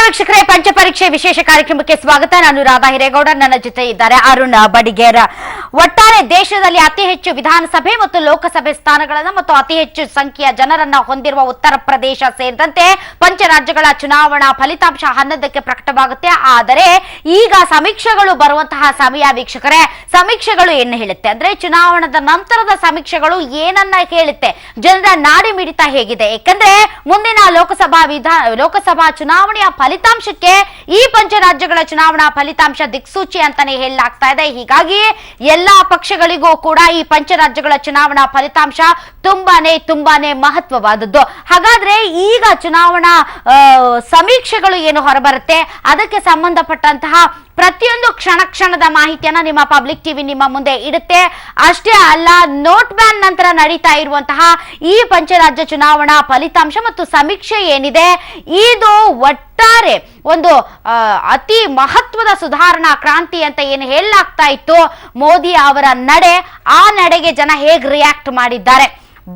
ವೀಕ್ಷಕರೇ, ಪಂಚಪರೀಕ್ಷೆ ವಿಶೇಷ ಕಾರ್ಯಕ್ರಮಕ್ಕೆ ಸ್ವಾಗತ. ನಾನು ರಾಧಾ ಹಿರೇಗೌಡ, ನನ್ನ ಜೊತೆ ಇದ್ದಾರೆ ಅರುಣ್ ಬಡಿಗೇರ. ಒಟ್ಟಾರೆ ದೇಶದಲ್ಲಿ ಅತಿ ಹೆಚ್ಚು ವಿಧಾನಸಭೆ ಮತ್ತು ಲೋಕಸಭೆ ಸ್ಥಾನಗಳನ್ನು ಮತ್ತು ಅತಿ ಹೆಚ್ಚು ಸಂಖ್ಯೆಯ ಜನರನ್ನ ಹೊಂದಿರುವ ಉತ್ತರ ಪ್ರದೇಶ ಸೇರಿದಂತೆ ಪಂಚರಾಜ್ಯಗಳ ಚುನಾವಣಾ ಫಲಿತಾಂಶ 11ಕ್ಕೆ ಪ್ರಕಟವಾಗುತ್ತೆ. ಆದರೆ ಈಗ ಸಮೀಕ್ಷೆಗಳು ಬರುವಂತಹ ಸಮಯ ವೀಕ್ಷಕರೇ. ಸಮೀಕ್ಷೆಗಳು ಏನು ಹೇಳುತ್ತೆ ಅಂದ್ರೆ, ಚುನಾವಣದ ನಂತರದ ಸಮೀಕ್ಷೆಗಳು ಏನನ್ನ ಹೇಳುತ್ತೆ, ಜನರ ನಾಡಿ ಮಿಡಿತ ಹೇಗಿದೆ. ಯಾಕಂದ್ರೆ ಮುಂದಿನ ಲೋಕಸಭಾ ಚುನಾವಣೆಯ ಫಲಿತಾಂಶಕ್ಕೆ ಈ ಪಂಚರಾಜ್ಯಗಳ ಚುನಾವಣಾ ಫಲಿತಾಂಶ ದಿಕ್ಸೂಚಿ ಅಂತಾನೆ ಹೇಳಲಾಗ್ತಾ ಇದೆ. ಹೀಗಾಗಿ ಎಲ್ಲಾ ಪಕ್ಷಗಳಿಗೂ ಕೂಡ ಈ ಪಂಚರಾಜ್ಯಗಳ ಚುನಾವಣಾ ಫಲಿತಾಂಶ ತುಂಬಾನೇ ಮಹತ್ವವಾದದ್ದು. ಹಾಗಾದ್ರೆ ಈಗ ಚುನಾವಣಾ ಸಮೀಕ್ಷೆಗಳು ಏನು ಹೊರಬರುತ್ತೆ, ಅದಕ್ಕೆ ಸಂಬಂಧಪಟ್ಟಂತಹ ಪ್ರತಿಯೊಂದು ಕ್ಷಣದ ಮಾಹಿತಿಯನ್ನ ನಿಮ್ಮ ಪಬ್ಲಿಕ್ ಟಿವಿ ನಿಮ್ಮ ಮುಂದೆ ಇಡುತ್ತೆ. ಅಷ್ಟೇ ಅಲ್ಲ, ನೋಟ್ ಬ್ಯಾನ್ ನಂತರ ನಡೀತಾ ಇರುವಂತಹ ಈ ಪಂಚರಾಜ್ಯ ಚುನಾವಣಾ ಫಲಿತಾಂಶ ಮತ್ತು ಸಮೀಕ್ಷೆ ಏನಿದೆ, ಇದು ಒಟ್ಟಾರೆ ಒಂದು ಅತಿ ಮಹತ್ವದ ಸುಧಾರಣಾ ಕ್ರಾಂತಿ ಅಂತ ಏನು ಹೇಳಲಾಗ್ತಾ ಇತ್ತು ಮೋದಿ ಅವರ ಆ ನಡೆಗೆ ಜನ ಹೇಗೆ ರಿಯಾಕ್ಟ್ ಮಾಡಿದ್ದಾರೆ.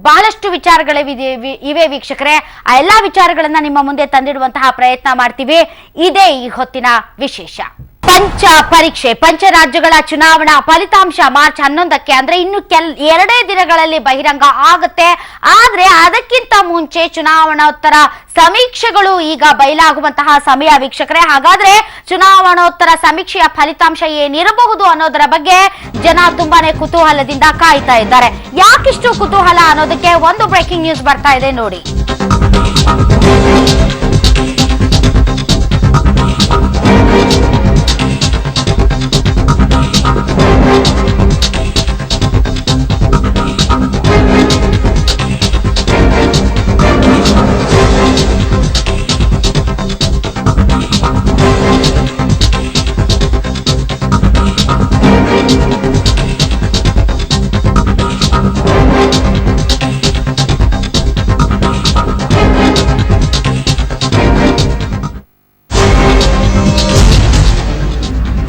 ಬಹಳಷ್ಟು ವಿಚಾರಗಳಿವೆ ವೀಕ್ಷಕರೇ. ಆ ಎಲ್ಲಾ ವಿಚಾರಗಳನ್ನ ನಿಮ್ಮ ಮುಂದೆ ತಂದಿಡುವಂತಹ ಪ್ರಯತ್ನ ಮಾಡ್ತೀವಿ. ಇದೇ ಈ ಹೊತ್ತಿನ ವಿಶೇಷ. ಪಂಚರಾಜ್ಯಗಳ ಚುನಾವಣಾ ಫಲಿತಾಂಶ ಮಾರ್ಚ್ 11ಕ್ಕೆ ಅಂದ್ರೆ ಇನ್ನು 2 ದಿನಗಳಲ್ಲಿ ಬಹಿರಂಗ ಆಗುತ್ತೆ. ಆದ್ರೆ ಅದಕ್ಕಿಂತ ಮುಂಚೆ ಚುನಾವಣೋತ್ತರ ಸಮೀಕ್ಷೆಗಳು ಈಗ ಬಯಲಾಗುವಂತಹ ಸಮಯ ವೀಕ್ಷಕರೇ. ಹಾಗಾದ್ರೆ ಚುನಾವಣೋತ್ತರ ಸಮೀಕ್ಷೆಯ ಫಲಿತಾಂಶ ಏನಿರಬಹುದು ಅನ್ನೋದರ ಬಗ್ಗೆ ಜನ ತುಂಬಾನೇ ಕುತೂಹಲದಿಂದ ಕಾಯ್ತಾ ಇದ್ದಾರೆ. ಯಾಕಿಷ್ಟು ಕುತೂಹಲ ಅನ್ನೋದಕ್ಕೆ ಒಂದು ಬ್ರೇಕಿಂಗ್ ನ್ಯೂಸ್ ಬರ್ತಾ ಇದೆ ನೋಡಿ.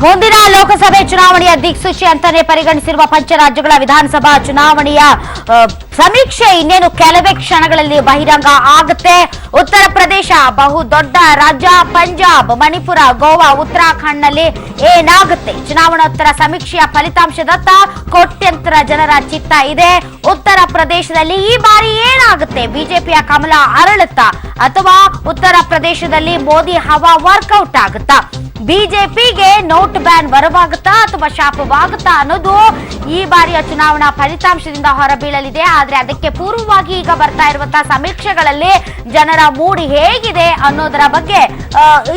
ಮುಂದಿನ ಲೋಕಸಭೆ ಚುನಾವಣೆಯ ದಿಕ್ಸೂಚಿ ಅಂತಾನೆ ಪರಿಗಣಿಸಿರುವ ಪಂಚರಾಜ್ಯಗಳ ವಿಧಾನಸಭಾ ಚುನಾವಣೆಯ ಸಮೀಕ್ಷೆ ಇನ್ನೇನು ಕೆಲವೇ ಕ್ಷಣಗಳಲ್ಲಿ ಬಹಿರಂಗ ಆಗುತ್ತೆ. ಉತ್ತರ ಪ್ರದೇಶ ಬಹುದೊಡ್ಡ ರಾಜ್ಯ, ಪಂಜಾಬ್, ಮಣಿಪುರ, ಗೋವಾ, ಉತ್ತರಾಖಂಡ್ ನಲ್ಲಿ ಏನಾಗುತ್ತೆ? ಚುನಾವಣೋತ್ತರ ಸಮೀಕ್ಷೆಯ ಫಲಿತಾಂಶದತ್ತ ಕೋಟ್ಯಂತರ ಜನರ ಚಿತ್ತ ಇದೆ. ಉತ್ತರ ಪ್ರದೇಶದಲ್ಲಿ ಈ ಬಾರಿ ಏನಾಗುತ್ತೆ? ಬಿಜೆಪಿಯ ಕಮಲ ಅರಳುತ್ತಾ ಅಥವಾ ಉತ್ತರ ಪ್ರದೇಶದಲ್ಲಿ ಮೋದಿ ಹವಾ ವರ್ಕೌಟ್ ಆಗುತ್ತಾ? ಬಿಜೆಪಿಗೆ ನೋಟ್ ಬ್ಯಾನ್ ಬರವಾಗುತ್ತಾ ಅಥವಾ ಶಾಪವಾಗುತ್ತಾ ಅನ್ನೋದು ಈ ಬಾರಿಯ ಚುನಾವಣಾ ಫಲಿತಾಂಶದಿಂದ ಹೊರಬೀಳಲಿದೆ. ಆದ್ರೆ ಅದಕ್ಕೆ ಪೂರ್ವವಾಗಿ ಈಗ ಬರ್ತಾ ಇರುವಂತಹ ಸಮೀಕ್ಷೆಗಳಲ್ಲಿ ಜನರ ಮೂಡ್ ಹೇಗಿದೆ ಅನ್ನೋದರ ಬಗ್ಗೆ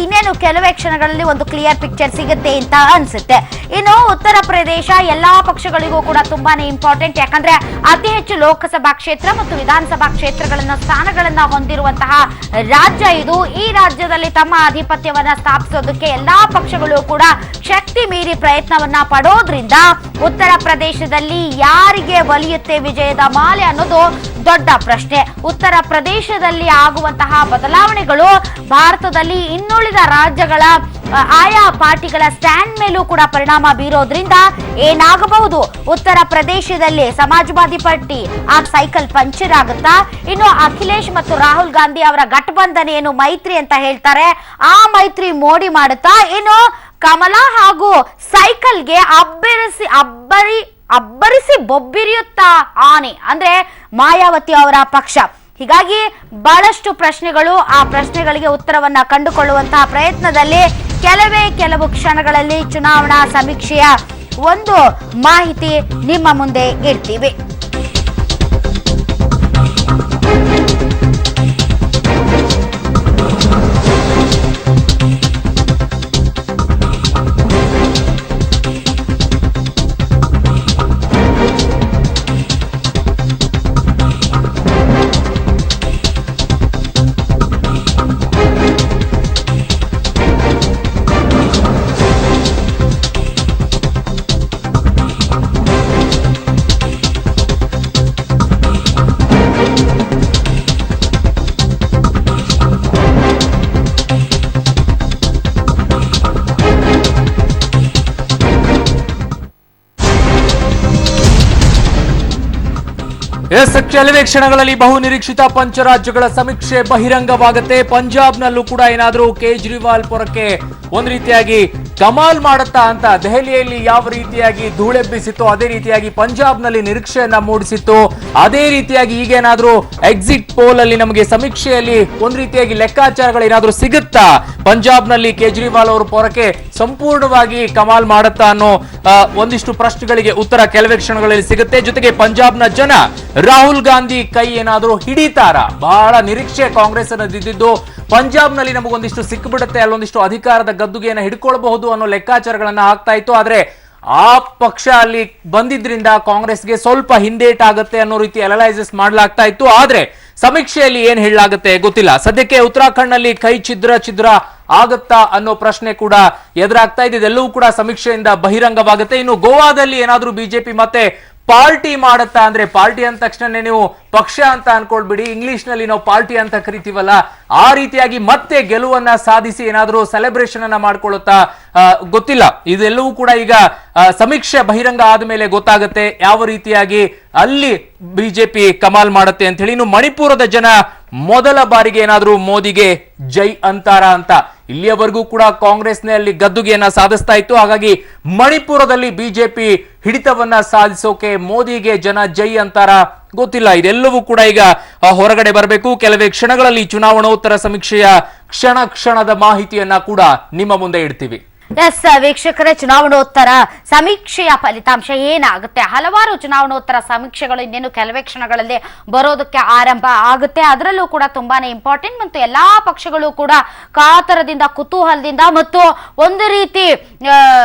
ಇನ್ನೇನು ಕೆಲವೇ ಕ್ಷಣಗಳಲ್ಲಿ ಒಂದು ಕ್ಲಿಯರ್ ಪಿಕ್ಚರ್ ಸಿಗುತ್ತೆ ಅಂತ ಅನ್ಸುತ್ತೆ. ಇನ್ನು ಉತ್ತರ ಪ್ರದೇಶ ಎಲ್ಲಾ ಪಕ್ಷಗಳಿಗೂ ಕೂಡ ತುಂಬಾನೇ ಇಂಪಾರ್ಟೆಂಟ್. ಯಾಕಂದ್ರೆ ಅತಿ ಹೆಚ್ಚು ಲೋಕಸಭಾ ಕ್ಷೇತ್ರ ಮತ್ತು ವಿಧಾನಸಭಾ ಸ್ಥಾನಗಳನ್ನ ಹೊಂದಿರುವಂತಹ ರಾಜ್ಯ ಇದು. ಈ ರಾಜ್ಯದಲ್ಲಿ ತಮ್ಮ ಆಧಿಪತ್ಯವನ್ನ ಸ್ಥಾಪಿಸೋದಕ್ಕೆ ಎಲ್ಲಾ ಪಕ್ಷಗಳು ಕೂಡ ಶಕ್ತಿ ಮೀರಿ ಪ್ರಯತ್ನವನ್ನ ಪಡೋದ್ರಿಂದ ಉತ್ತರ ಪ್ರದೇಶದಲ್ಲಿ ಯಾರಿಗೆ ಒಲಿಯುತ್ತೆ ವಿಜಯದ ಮಾಲೆ ಅನ್ನೋದು ದೊಡ್ಡ ಪ್ರಶ್ನೆ. ಉತ್ತರ ಪ್ರದೇಶದಲ್ಲಿ ಆಗುವಂತಹ ಬದಲಾವಣೆಗಳು ಭಾರತದಲ್ಲಿ ಇನ್ನುಳಿದ ರಾಜ್ಯಗಳ ಆಯಾ ಪಾರ್ಟಿಗಳ ಸ್ಟ್ಯಾಂಡ್ ಮೇಲೂ ಕೂಡ ಪರಿಣಾಮ ಬೀರೋದ್ರಿಂದ ಏನಾಗಬಹುದು? ಉತ್ತರ ಪ್ರದೇಶದಲ್ಲಿ ಸಮಾಜವಾದಿ ಪಾರ್ಟಿ ಆ ಸೈಕಲ್ ಪಂಚರ್ ಆಗುತ್ತಾ? ಇನ್ನು ಅಖಿಲೇಶ್ ಮತ್ತು ರಾಹುಲ್ ಗಾಂಧಿ ಅವರ ಗಠಬಂಧನ ಏನು ಮೈತ್ರಿ ಅಂತ ಹೇಳ್ತಾರೆ, ಆ ಮೈತ್ರಿ ಮೋಡಿ ಮಾಡುತ್ತಾ? ಇನ್ನು ಕಮಲ ಹಾಗೂ ಸೈಕಲ್ಗೆ ಅಬ್ಬರಿಸಿ ಬೊಬ್ಬಿರಿಯುತ್ತಾ ಆನೆ ಅಂದ್ರೆ ಮಾಯಾವತಿ ಅವರ ಪಕ್ಷ. ಹೀಗಾಗಿ ಬಹಳಷ್ಟು ಪ್ರಶ್ನೆಗಳು, ಆ ಪ್ರಶ್ನೆಗಳಿಗೆ ಉತ್ತರವನ್ನ ಕಂಡುಕೊಳ್ಳುವಂತಹ ಪ್ರಯತ್ನದಲ್ಲಿ ಕೆಲವು ಕ್ಷಣಗಳಲ್ಲಿ ಚುನಾವಣಾ ಸಮೀಕ್ಷೆಯ ಒಂದು ಮಾಹಿತಿ ನಿಮ್ಮ ಮುಂದೆ ಇಡ್ತೀವಿ. ಎಸ್ ಕೆಲವೇ ಕ್ಷಣಗಳಲ್ಲಿ ಬಹು ನಿರೀಕ್ಷಿತ ಪಂಚರಾಜ್ಯಗಳ ಸಮೀಕ್ಷೆ ಬಹಿರಂಗವಾಗುತ್ತೆ. ಪಂಜಾಬ್ನಲ್ಲೂ ಕೂಡ ಏನಾದರೂ ಕೇಜ್ರಿವಾಲ್ ಪುರಕ್ಕೆ ಒಂದು ರೀತಿಯಾಗಿ ಕಮಾಲ್ ಮಾಡುತ್ತಾ ಅಂತ ದೆಹಲಿಯಲ್ಲಿ ಯಾವ ರೀತಿಯಾಗಿ ಧೂಳೆಬ್ಬಿಸಿತ್ತು ಅದೇ ರೀತಿಯಾಗಿ ಪಂಜಾಬ್ನಲ್ಲಿ ನಿರೀಕ್ಷೆಯನ್ನ ಮೂಡಿಸಿತ್ತು. ಅದೇ ರೀತಿಯಾಗಿ ಈಗೇನಾದ್ರೂ ಎಕ್ಸಿಟ್ ಪೋಲ್ ಅಲ್ಲಿ ನಮಗೆ ಸಮೀಕ್ಷೆಯಲ್ಲಿ ಒಂದು ರೀತಿಯಾಗಿ ಲೆಕ್ಕಾಚಾರಗಳು ಏನಾದ್ರೂ ಸಿಗುತ್ತಾ, ಪಂಜಾಬ್ನಲ್ಲಿ ಕೇಜ್ರಿವಾಲ್ ಅವರು ಪುರಕ್ಕೆ ಸಂಪೂರ್ಣವಾಗಿ ಕಮಾಲ್ ಮಾಡುತ್ತಾ ಅನ್ನೋ ಒಂದಿಷ್ಟು ಪ್ರಶ್ನೆಗಳಿಗೆ ಉತ್ತರ ಕೆಲವೇ ಕ್ಷಣಗಳಲ್ಲಿ ಸಿಗುತ್ತೆ. ಜೊತೆಗೆ ಪಂಜಾಬ್ನ ಜನ ರಾಹುಲ್ ಗಾಂಧಿ ಕೈ ಏನಾದರೂ ಹಿಡಿತಾರ, ಬಹಳ ನಿರೀಕ್ಷೆ ಕಾಂಗ್ರೆಸ್ ಅನ್ನದಿದ್ದು ಪಂಜಾಬ್ನಲ್ಲಿ ನಮಗೊಂದಿಷ್ಟು ಸಿಕ್ಕಿಬಿಡುತ್ತೆ, ಅಲ್ಲೊಂದಿಷ್ಟು ಅಧಿಕಾರದ ಗದ್ದುಗೆಯನ್ನು ಹಿಡ್ಕೊಳ್ಬಹುದು ಅನ್ನೋ ಲೆಕ್ಕಾಚಾರಗಳನ್ನ ಹಾಕ್ತಾ ಇತ್ತು. ಆದ್ರೆ ಆ ಪಕ್ಷ ಅಲ್ಲಿ ಬಂದಿದ್ರಿಂದ ಕಾಂಗ್ರೆಸ್ಗೆ ಸ್ವಲ್ಪ ಹಿಂದೇಟಾಗುತ್ತೆ ಅನ್ನೋ ರೀತಿ ಅನಲೈಸಿಸ್ ಮಾಡಲಾಗ್ತಾ ಇತ್ತು. ಆದ್ರೆ ಸಮೀಕ್ಷೆಯಲ್ಲಿ ಏನ್ ಹೇಳಲಾಗುತ್ತೆ ಗೊತ್ತಿಲ್ಲ. ಸದ್ಯಕ್ಕೆ ಉತ್ತರಾಖಂಡ್ ನಲ್ಲಿ ಕೈ ಛಿದ್ರ ಆಗುತ್ತಾ ಅನ್ನೋ ಪ್ರಶ್ನೆ ಕೂಡ ಎದುರಾಗ್ತಾ ಇದೆ. ಇದೆಲ್ಲವೂ ಕೂಡ ಸಮೀಕ್ಷೆಯಿಂದ ಬಹಿರಂಗವಾಗುತ್ತೆ. ಇನ್ನು ಗೋವಾದಲ್ಲಿ ಏನಾದ್ರೂ ಬಿಜೆಪಿ ಮತ್ತೆ ಪಾರ್ಟಿ ಮಾಡುತ್ತಾ, ಅಂದ್ರೆ ಪಾರ್ಟಿ ಅಂದ ತಕ್ಷಣ ನೀವು ಪಕ್ಷ ಅಂತ ಅನ್ಕೊಳ್ಬಿಡಿ, ಇಂಗ್ಲಿಷ್ ನಲ್ಲಿ ನಾವು ಪಾರ್ಟಿ ಅಂತ ಕರಿತೀವಲ್ಲ, ಆ ರೀತಿಯಾಗಿ ಮತ್ತೆ ಗೆಲುವನ್ನ ಸಾಧಿಸಿ ಏನಾದ್ರೂ ಸೆಲೆಬ್ರೇಷನ್ ಅನ್ನ ಮಾಡ್ಕೊಳ್ಳುತ್ತಾ ಗೊತ್ತಿಲ್ಲ. ಇದೆಲ್ಲವೂ ಕೂಡ ಈಗ ಸಮೀಕ್ಷೆ ಬಹಿರಂಗ ಆದ್ಮೇಲೆ ಗೊತ್ತಾಗುತ್ತೆ ಯಾವ ರೀತಿಯಾಗಿ ಅಲ್ಲಿ ಬಿಜೆಪಿ ಕಮಾಲ್ ಮಾಡುತ್ತೆ ಅಂತ ಹೇಳಿ. ಇನ್ನು ಮಣಿಪುರದ ಜನ ಮೊದಲ ಬಾರಿಗೆ ಏನಾದ್ರೂ ಮೋದಿಗೆ ಜೈ ಅಂತಾರ ಅಂತ. ಇಲ್ಲಿಯವರೆಗೂ ಕೂಡ ಕಾಂಗ್ರೆಸ್ನೇ ಅಲ್ಲಿ ಗದ್ದುಗೆಯನ್ನ ಸಾಧಿಸ್ತಾ ಇತ್ತು. ಹಾಗಾಗಿ ಮಣಿಪುರದಲ್ಲಿ ಬಿಜೆಪಿ ಹಿಡಿತವನ್ನ ಸಾಧಿಸೋಕೆ ಮೋದಿಗೆ ಜನ ಜೈ ಅಂತಾರ ಗೊತ್ತಿಲ್ಲ. ಇದೆಲ್ಲವೂ ಕೂಡ ಈಗ ಹೊರಗಡೆ ಬರಬೇಕು. ಕೆಲವೇ ಕ್ಷಣಗಳಲ್ಲಿ ಚುನಾವಣೋತ್ತರ ಸಮೀಕ್ಷೆಯ ಕ್ಷಣದ ಮಾಹಿತಿಯನ್ನ ಕೂಡ ನಿಮ್ಮ ಮುಂದೆ ಇಡ್ತೀವಿ. ಎಸ್ ವೀಕ್ಷಕರೇ, ಚುನಾವಣೋತ್ತರ ಸಮೀಕ್ಷೆಯ ಫಲಿತಾಂಶ ಏನಾಗುತ್ತೆ? ಹಲವಾರು ಚುನಾವಣೋತ್ತರ ಸಮೀಕ್ಷೆಗಳು ಇನ್ನೇನು ಕೆಲವೇ ಕ್ಷಣಗಳಲ್ಲಿ ಬರೋದಕ್ಕೆ ಆರಂಭ ಆಗುತ್ತೆ. ಅದರಲ್ಲೂ ಕೂಡ ತುಂಬಾನೇ ಇಂಪಾರ್ಟೆಂಟ್ ಮತ್ತು ಎಲ್ಲಾ ಪಕ್ಷಗಳು ಕೂಡ ಕಾತರದಿಂದ, ಕುತೂಹಲದಿಂದ ಮತ್ತು ಒಂದು ರೀತಿ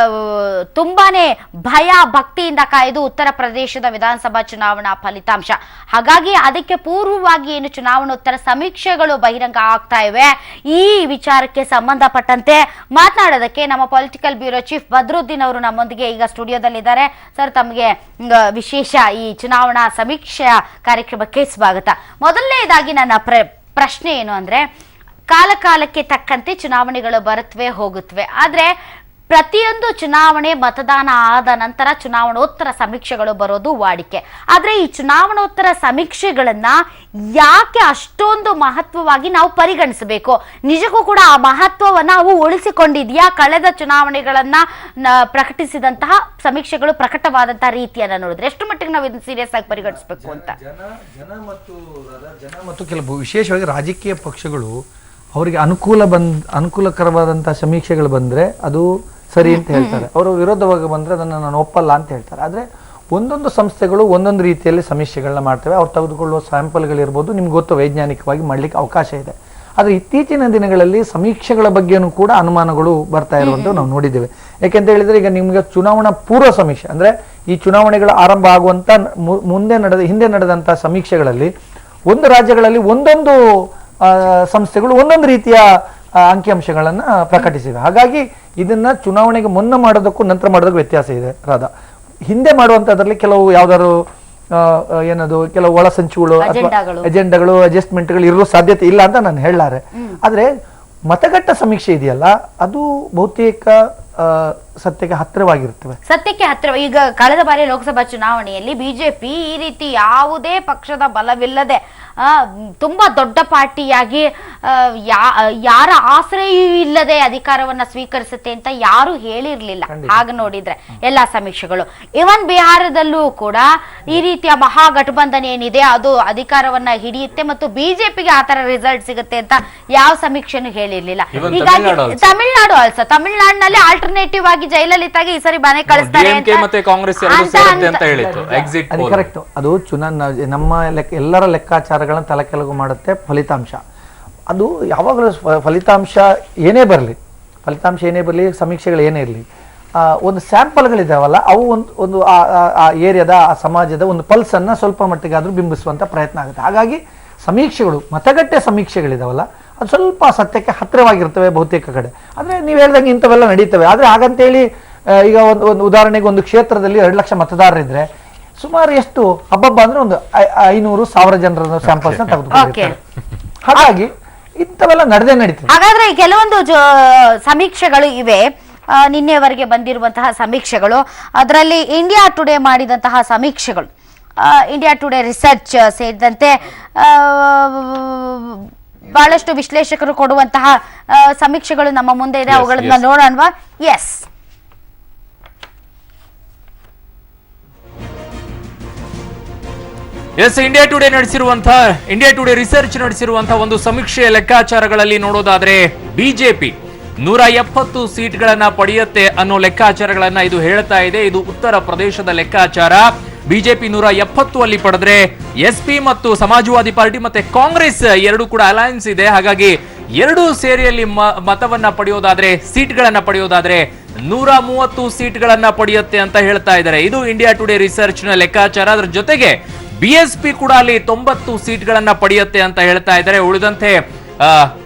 ತುಂಬಾನೇ ಭಯ ಭಕ್ತಿಯಿಂದ ಕಾಯ್ದು ಉತ್ತರ ಪ್ರದೇಶದ ವಿಧಾನಸಭಾ ಚುನಾವಣಾ ಫಲಿತಾಂಶ. ಹಾಗಾಗಿ ಅದಕ್ಕೆ ಪೂರ್ವವಾಗಿ ಏನು ಚುನಾವಣೋತ್ತರ ಸಮೀಕ್ಷೆಗಳು ಬಹಿರಂಗ ಆಗ್ತಾ ಇವೆ, ಈ ವಿಚಾರಕ್ಕೆ ಸಂಬಂಧಪಟ್ಟಂತೆ ಮಾತನಾಡೋದಕ್ಕೆ ನಮ್ಮ ಪೊಲಿಟಿಕಲ್ ಬ್ಯೂರೋ ಚೀಫ್ ಬದ್ರುದ್ದೀನ್ ಅವರು ನಮ್ಮೊಂದಿಗೆ ಈಗ ಸ್ಟುಡಿಯೋದಲ್ಲಿದ್ದಾರೆ. ಸರ್, ತಮಗೆ ವಿಶೇಷ ಈ ಚುನಾವಣಾ ಸಮೀಕ್ಷೆಯ ಕಾರ್ಯಕ್ರಮಕ್ಕೆ ಸ್ವಾಗತ. ಮೊದಲನೇದಾಗಿ ನನ್ನ ಪ್ರಶ್ನೆ ಏನು ಅಂದ್ರೆ, ಕಾಲಕ್ಕೆ ತಕ್ಕಂತೆ ಚುನಾವಣೆಗಳು ಬರುತ್ತವೆ ಹೋಗುತ್ತವೆ, ಆದ್ರೆ ಪ್ರತಿಯೊಂದು ಚುನಾವಣೆ ಮತದಾನ ಆದ ನಂತರ ಚುನಾವಣೋತ್ತರ ಸಮೀಕ್ಷೆಗಳು ಬರೋದು ವಾಡಿಕೆ. ಆದ್ರೆ ಈ ಚುನಾವಣೋತ್ತರ ಸಮೀಕ್ಷೆಗಳನ್ನ ಯಾಕೆ ಅಷ್ಟೊಂದು ಮಹತ್ವವಾಗಿ ನಾವು ಪರಿಗಣಿಸಬೇಕು? ನಿಜಕ್ಕೂ ಕೂಡ ಆ ಮಹತ್ವವನ್ನ ಅವು ಉಳಿಸಿಕೊಂಡಿದ್ಯಾ? ಕಳೆದ ಚುನಾವಣೆಗಳನ್ನ ಪ್ರಕಟಿಸಿದಂತಹ ಸಮೀಕ್ಷೆಗಳು ಪ್ರಕಟವಾದಂತಹ ರೀತಿಯನ್ನ ನೋಡಿದ್ರೆ ಎಷ್ಟು ಮಟ್ಟಿಗೆ ನಾವು ಇದನ್ನ ಸೀರಿಯಸ್ ಆಗಿ ಪರಿಗಣಿಸಬೇಕು ಅಂತ? ಜನ ಮತ್ತು ಕೆಲವು ವಿಶೇಷವಾಗಿ ರಾಜಕೀಯ ಪಕ್ಷಗಳು ಅವರಿಗೆ ಅನುಕೂಲಕರವಾದಂತಹ ಸಮೀಕ್ಷೆಗಳು ಬಂದ್ರೆ ಅದು ಸರಿ ಅಂತ ಹೇಳ್ತಾರೆ, ಅವರು ವಿರೋಧವಾಗಿ ಬಂದ್ರೆ ಅದನ್ನು ನಾನು ಒಪ್ಪಲ್ಲ ಅಂತ ಹೇಳ್ತಾರೆ. ಆದರೆ ಒಂದೊಂದು ಸಂಸ್ಥೆಗಳು ಒಂದೊಂದು ರೀತಿಯಲ್ಲಿ ಸಮೀಕ್ಷೆಗಳನ್ನ ಮಾಡ್ತವೆ. ಅವ್ರು ತೆಗೆದುಕೊಳ್ಳುವ ಸ್ಯಾಂಪಲ್ಗಳಿರ್ಬೋದು, ನಿಮ್ಗೆ ಗೊತ್ತು ವೈಜ್ಞಾನಿಕವಾಗಿ ಮಾಡ್ಲಿಕ್ಕೆ ಅವಕಾಶ ಇದೆ. ಆದರೆ ಇತ್ತೀಚಿನ ದಿನಗಳಲ್ಲಿ ಸಮೀಕ್ಷೆಗಳ ಬಗ್ಗೆನೂ ಕೂಡ ಅನುಮಾನಗಳು ಬರ್ತಾ ಇರುವಂತ ನಾವು ನೋಡಿದ್ದೇವೆ. ಯಾಕೆಂತ ಹೇಳಿದ್ರೆ, ಈಗ ನಿಮ್ಗೆ ಚುನಾವಣಾ ಪೂರ್ವ ಸಮೀಕ್ಷೆ ಅಂದ್ರೆ ಈ ಚುನಾವಣೆಗಳ ಆರಂಭ ಆಗುವಂತ ಹಿಂದೆ ನಡೆದಂತಹ ಸಮೀಕ್ಷೆಗಳಲ್ಲಿ ಒಂದು ರಾಜ್ಯಗಳಲ್ಲಿ ಒಂದೊಂದು ಸಂಸ್ಥೆಗಳು ಒಂದೊಂದು ರೀತಿಯ ಅಂಕಿಅಂಶಗಳನ್ನ ಪ್ರಕಟಿಸಿವೆ. ಹಾಗಾಗಿ ಇದನ್ನ ಚುನಾವಣೆಗೆ ಮುನ್ನ ಮಾಡೋದಕ್ಕೂ ನಂತರ ಮಾಡೋದಕ್ಕೂ ವ್ಯತ್ಯಾಸ ಇದೆ. ಹಿಂದೆ ಮಾಡುವಂತದ್ರಲ್ಲಿ ಕೆಲವು ಯಾವ್ದಾದ್ರು ಕೆಲವು ಒಳಸಂಚುಗಳು ಅಥವಾ ಎಜೆಂಡಾಗಳು ಅಡ್ಜಸ್ಟ್ಮೆಂಟ್ಗಳು ಇರೋ ಸಾಧ್ಯತೆ ಇಲ್ಲ ಅಂತ ನಾನು ಹೇಳಲಾರೆ. ಆದ್ರೆ ಮತಗಟ್ಟ ಸಮೀಕ್ಷೆ ಇದೆಯಲ್ಲ, ಅದು ಬಹುತೇಕ ಸತ್ಯಕ್ಕೆ ಹತ್ತಿರವಾಗಿರ್ತವೆ. ಸತ್ಯಕ್ಕೆ ಹತ್ತಿರ. ಈಗ ಕಳೆದ ಬಾರಿ ಲೋಕಸಭಾ ಚುನಾವಣೆಯಲ್ಲಿ ಬಿಜೆಪಿ ಈ ರೀತಿ ಯಾವುದೇ ಪಕ್ಷದ ಬಲವಿಲ್ಲದೆ ತುಂಬಾ ದೊಡ್ಡ ಪಾರ್ಟಿಯಾಗಿ ಯಾರ ಆಶ್ರಯವೂ ಇಲ್ಲದೆ ಅಧಿಕಾರವನ್ನ ಸ್ವೀಕರಿಸುತ್ತೆ ಅಂತ ಯಾರು ಹೇಳಿರ್ಲಿಲ್ಲ. ಆಗ ನೋಡಿದ್ರೆ ಎಲ್ಲಾ ಸಮೀಕ್ಷೆಗಳು, ಇವನ್ ಬಿಹಾರದಲ್ಲೂ ಕೂಡ ಈ ರೀತಿಯ ಮಹಾಗಠಬಂಧನ ಏನಿದೆ ಅದು ಅಧಿಕಾರವನ್ನ ಹಿಡಿಯುತ್ತೆ ಮತ್ತು ಬಿಜೆಪಿಗೆ ಆತರ ರಿಸಲ್ಟ್ ಸಿಗುತ್ತೆ ಅಂತ ಯಾವ ಸಮೀಕ್ಷೆನೂ ಹೇಳಿರ್ಲಿಲ್ಲ. ಹೀಗಾಗಿ ತಮಿಳುನಾಡು ಆಲ್ಸೋ, ತಮಿಳುನಾಡಿನಲ್ಲಿ ಆಲ್ಟರ್ನೇಟಿವ್ ಆಗಿ ಜಯಲಲಿತಾಗೆ ಈ ಸರಿ ಮನೆ ಕಳಿಸ್ತಾರೆ ಅಂತ ಕರೆಕ್ಟ್. ಅದು ನಮ್ಮ ಎಲ್ಲರ ಲೆಕ್ಕಾಚಾರಗಳನ್ನ ತಲೆಕೆಳಗು ಮಾಡುತ್ತೆ ಫಲಿತಾಂಶ. ಅದು ಯಾವಾಗಲೂ ಫಲಿತಾಂಶ ಏನೇ ಬರಲಿ ಸಮೀಕ್ಷೆಗಳು ಏನೇ ಇರಲಿ, ಒಂದು ಸ್ಯಾಂಪಲ್ಗಳಿದಾವಲ್ಲ, ಅವು ಒಂದು ಆ ಏರಿಯಾದ ಆ ಸಮಾಜದ ಒಂದು ಪಲ್ಸ್ ಅನ್ನ ಸ್ವಲ್ಪ ಮಟ್ಟಿಗೆ ಆದ್ರೂ ಬಿಂಬಿಸುವಂತ ಪ್ರಯತ್ನ ಆಗುತ್ತೆ. ಹಾಗಾಗಿ ಸಮೀಕ್ಷೆಗಳು, ಮತಗಟ್ಟೆ ಸಮೀಕ್ಷೆಗಳಿದಾವಲ್ಲ, ಅದು ಸ್ವಲ್ಪ ಸತ್ಯಕ್ಕೆ ಹತ್ತಿರವಾಗಿರ್ತವೆ ಬಹುತೇಕ ಕಡೆ. ಅಂದ್ರೆ ನೀವು ಹೇಳ್ದಂಗೆ ಇಂಥವೆಲ್ಲ ನಡೀತವೆ. ಆದ್ರೆ ಹಾಗಂತೇಳಿ ಈಗ ಒಂದು ಉದಾಹರಣೆಗೆ ಒಂದು ಕ್ಷೇತ್ರದಲ್ಲಿ 2 ಲಕ್ಷ ಮತದಾರರಿದ್ರೆ ಸುಮಾರು ಎಷ್ಟು ಹಬ್ಬ ಅಂದ್ರೆ ಒಂದು 500,000 ಜನರ ಸ್ಯಾಂಪಲ್ಸ್ ನ ತೆಗೆದುಕೊಂಡಿರ್ತಾರೆ. ಹಾಗಾಗಿ ಇಂಥವೆಲ್ಲ ನಡೀತದೆ. ಹಾಗಾದ್ರೆ ಕೆಲವೊಂದು ಸಮೀಕ್ಷೆಗಳು ಇವೆ, ನಿನ್ನೆವರೆಗೆ ಬಂದಿರುವಂತಹ ಸಮೀಕ್ಷೆಗಳು, ಅದರಲ್ಲಿ ಇಂಡಿಯಾ ಟುಡೇ ಮಾಡಿದಂತಹ ಸಮೀಕ್ಷೆಗಳು ಇಂಡಿಯಾ ಟುಡೇ ರಿಸರ್ಚ್ ಸೇರಿದಂತೆ ಬಹಳಷ್ಟು ವಿಶ್ಲೇಷಕರು ಕೊಡುವಂತಹ ಸಮೀಕ್ಷೆಗಳು ನಮ್ಮ ಮುಂದೆ ಇದೆ. ಅವುಗಳನ್ನ ನೋಡೋಣವಾ? ಎಸ್, ಇಂಡಿಯಾ ಟುಡೇ ರಿಸರ್ಚ್ ನಡೆಸಿರುವಂತಹ ಒಂದು ಸಮೀಕ್ಷೆಯ ಲೆಕ್ಕಾಚಾರಗಳಲ್ಲಿ ನೋಡೋದಾದ್ರೆ ಬಿಜೆಪಿ 170 ಸೀಟ್ಗಳನ್ನ ಪಡೆಯುತ್ತೆ ಅನ್ನೋ ಲೆಕ್ಕಾಚಾರಗಳನ್ನ ಇದು ಹೇಳ್ತಾ ಇದೆ. ಇದು ಉತ್ತರ ಪ್ರದೇಶದ ಲೆಕ್ಕಾಚಾರ. ಬಿಜೆಪಿ 170 ಅಲ್ಲಿ ಪಡೆದ್ರೆ ಎಸ್ಪಿ ಮತ್ತು ಸಮಾಜವಾದಿ ಪಾರ್ಟಿ ಮತ್ತೆ ಕಾಂಗ್ರೆಸ್ ಎರಡು ಕೂಡ ಅಲಯನ್ಸ್ ಇದೆ. ಹಾಗಾಗಿ ಎರಡು ಸೇರಿಯಲ್ಲಿ ಮತವನ್ನ ಪಡೆಯೋದಾದ್ರೆ, ಸೀಟ್ಗಳನ್ನ ಪಡೆಯೋದಾದ್ರೆ 130 ಸೀಟ್ಗಳನ್ನ ಪಡೆಯುತ್ತೆ ಅಂತ ಹೇಳ್ತಾ ಇದ್ದಾರೆ. ಇದು ಇಂಡಿಯಾ ಟುಡೇ ರಿಸರ್ಚ್ ನ ಲೆಕ್ಕಾಚಾರ. ಅದರ ಜೊತೆಗೆ ಬಿಎಸ್ಪಿ ಕೂಡ ಅಲ್ಲಿ 90 ಸೀಟ್ಗಳನ್ನ ಪಡೆಯುತ್ತೆ ಅಂತ ಹೇಳ್ತಾ ಇದ್ದಾರೆ. ಉಳಿದಂತೆ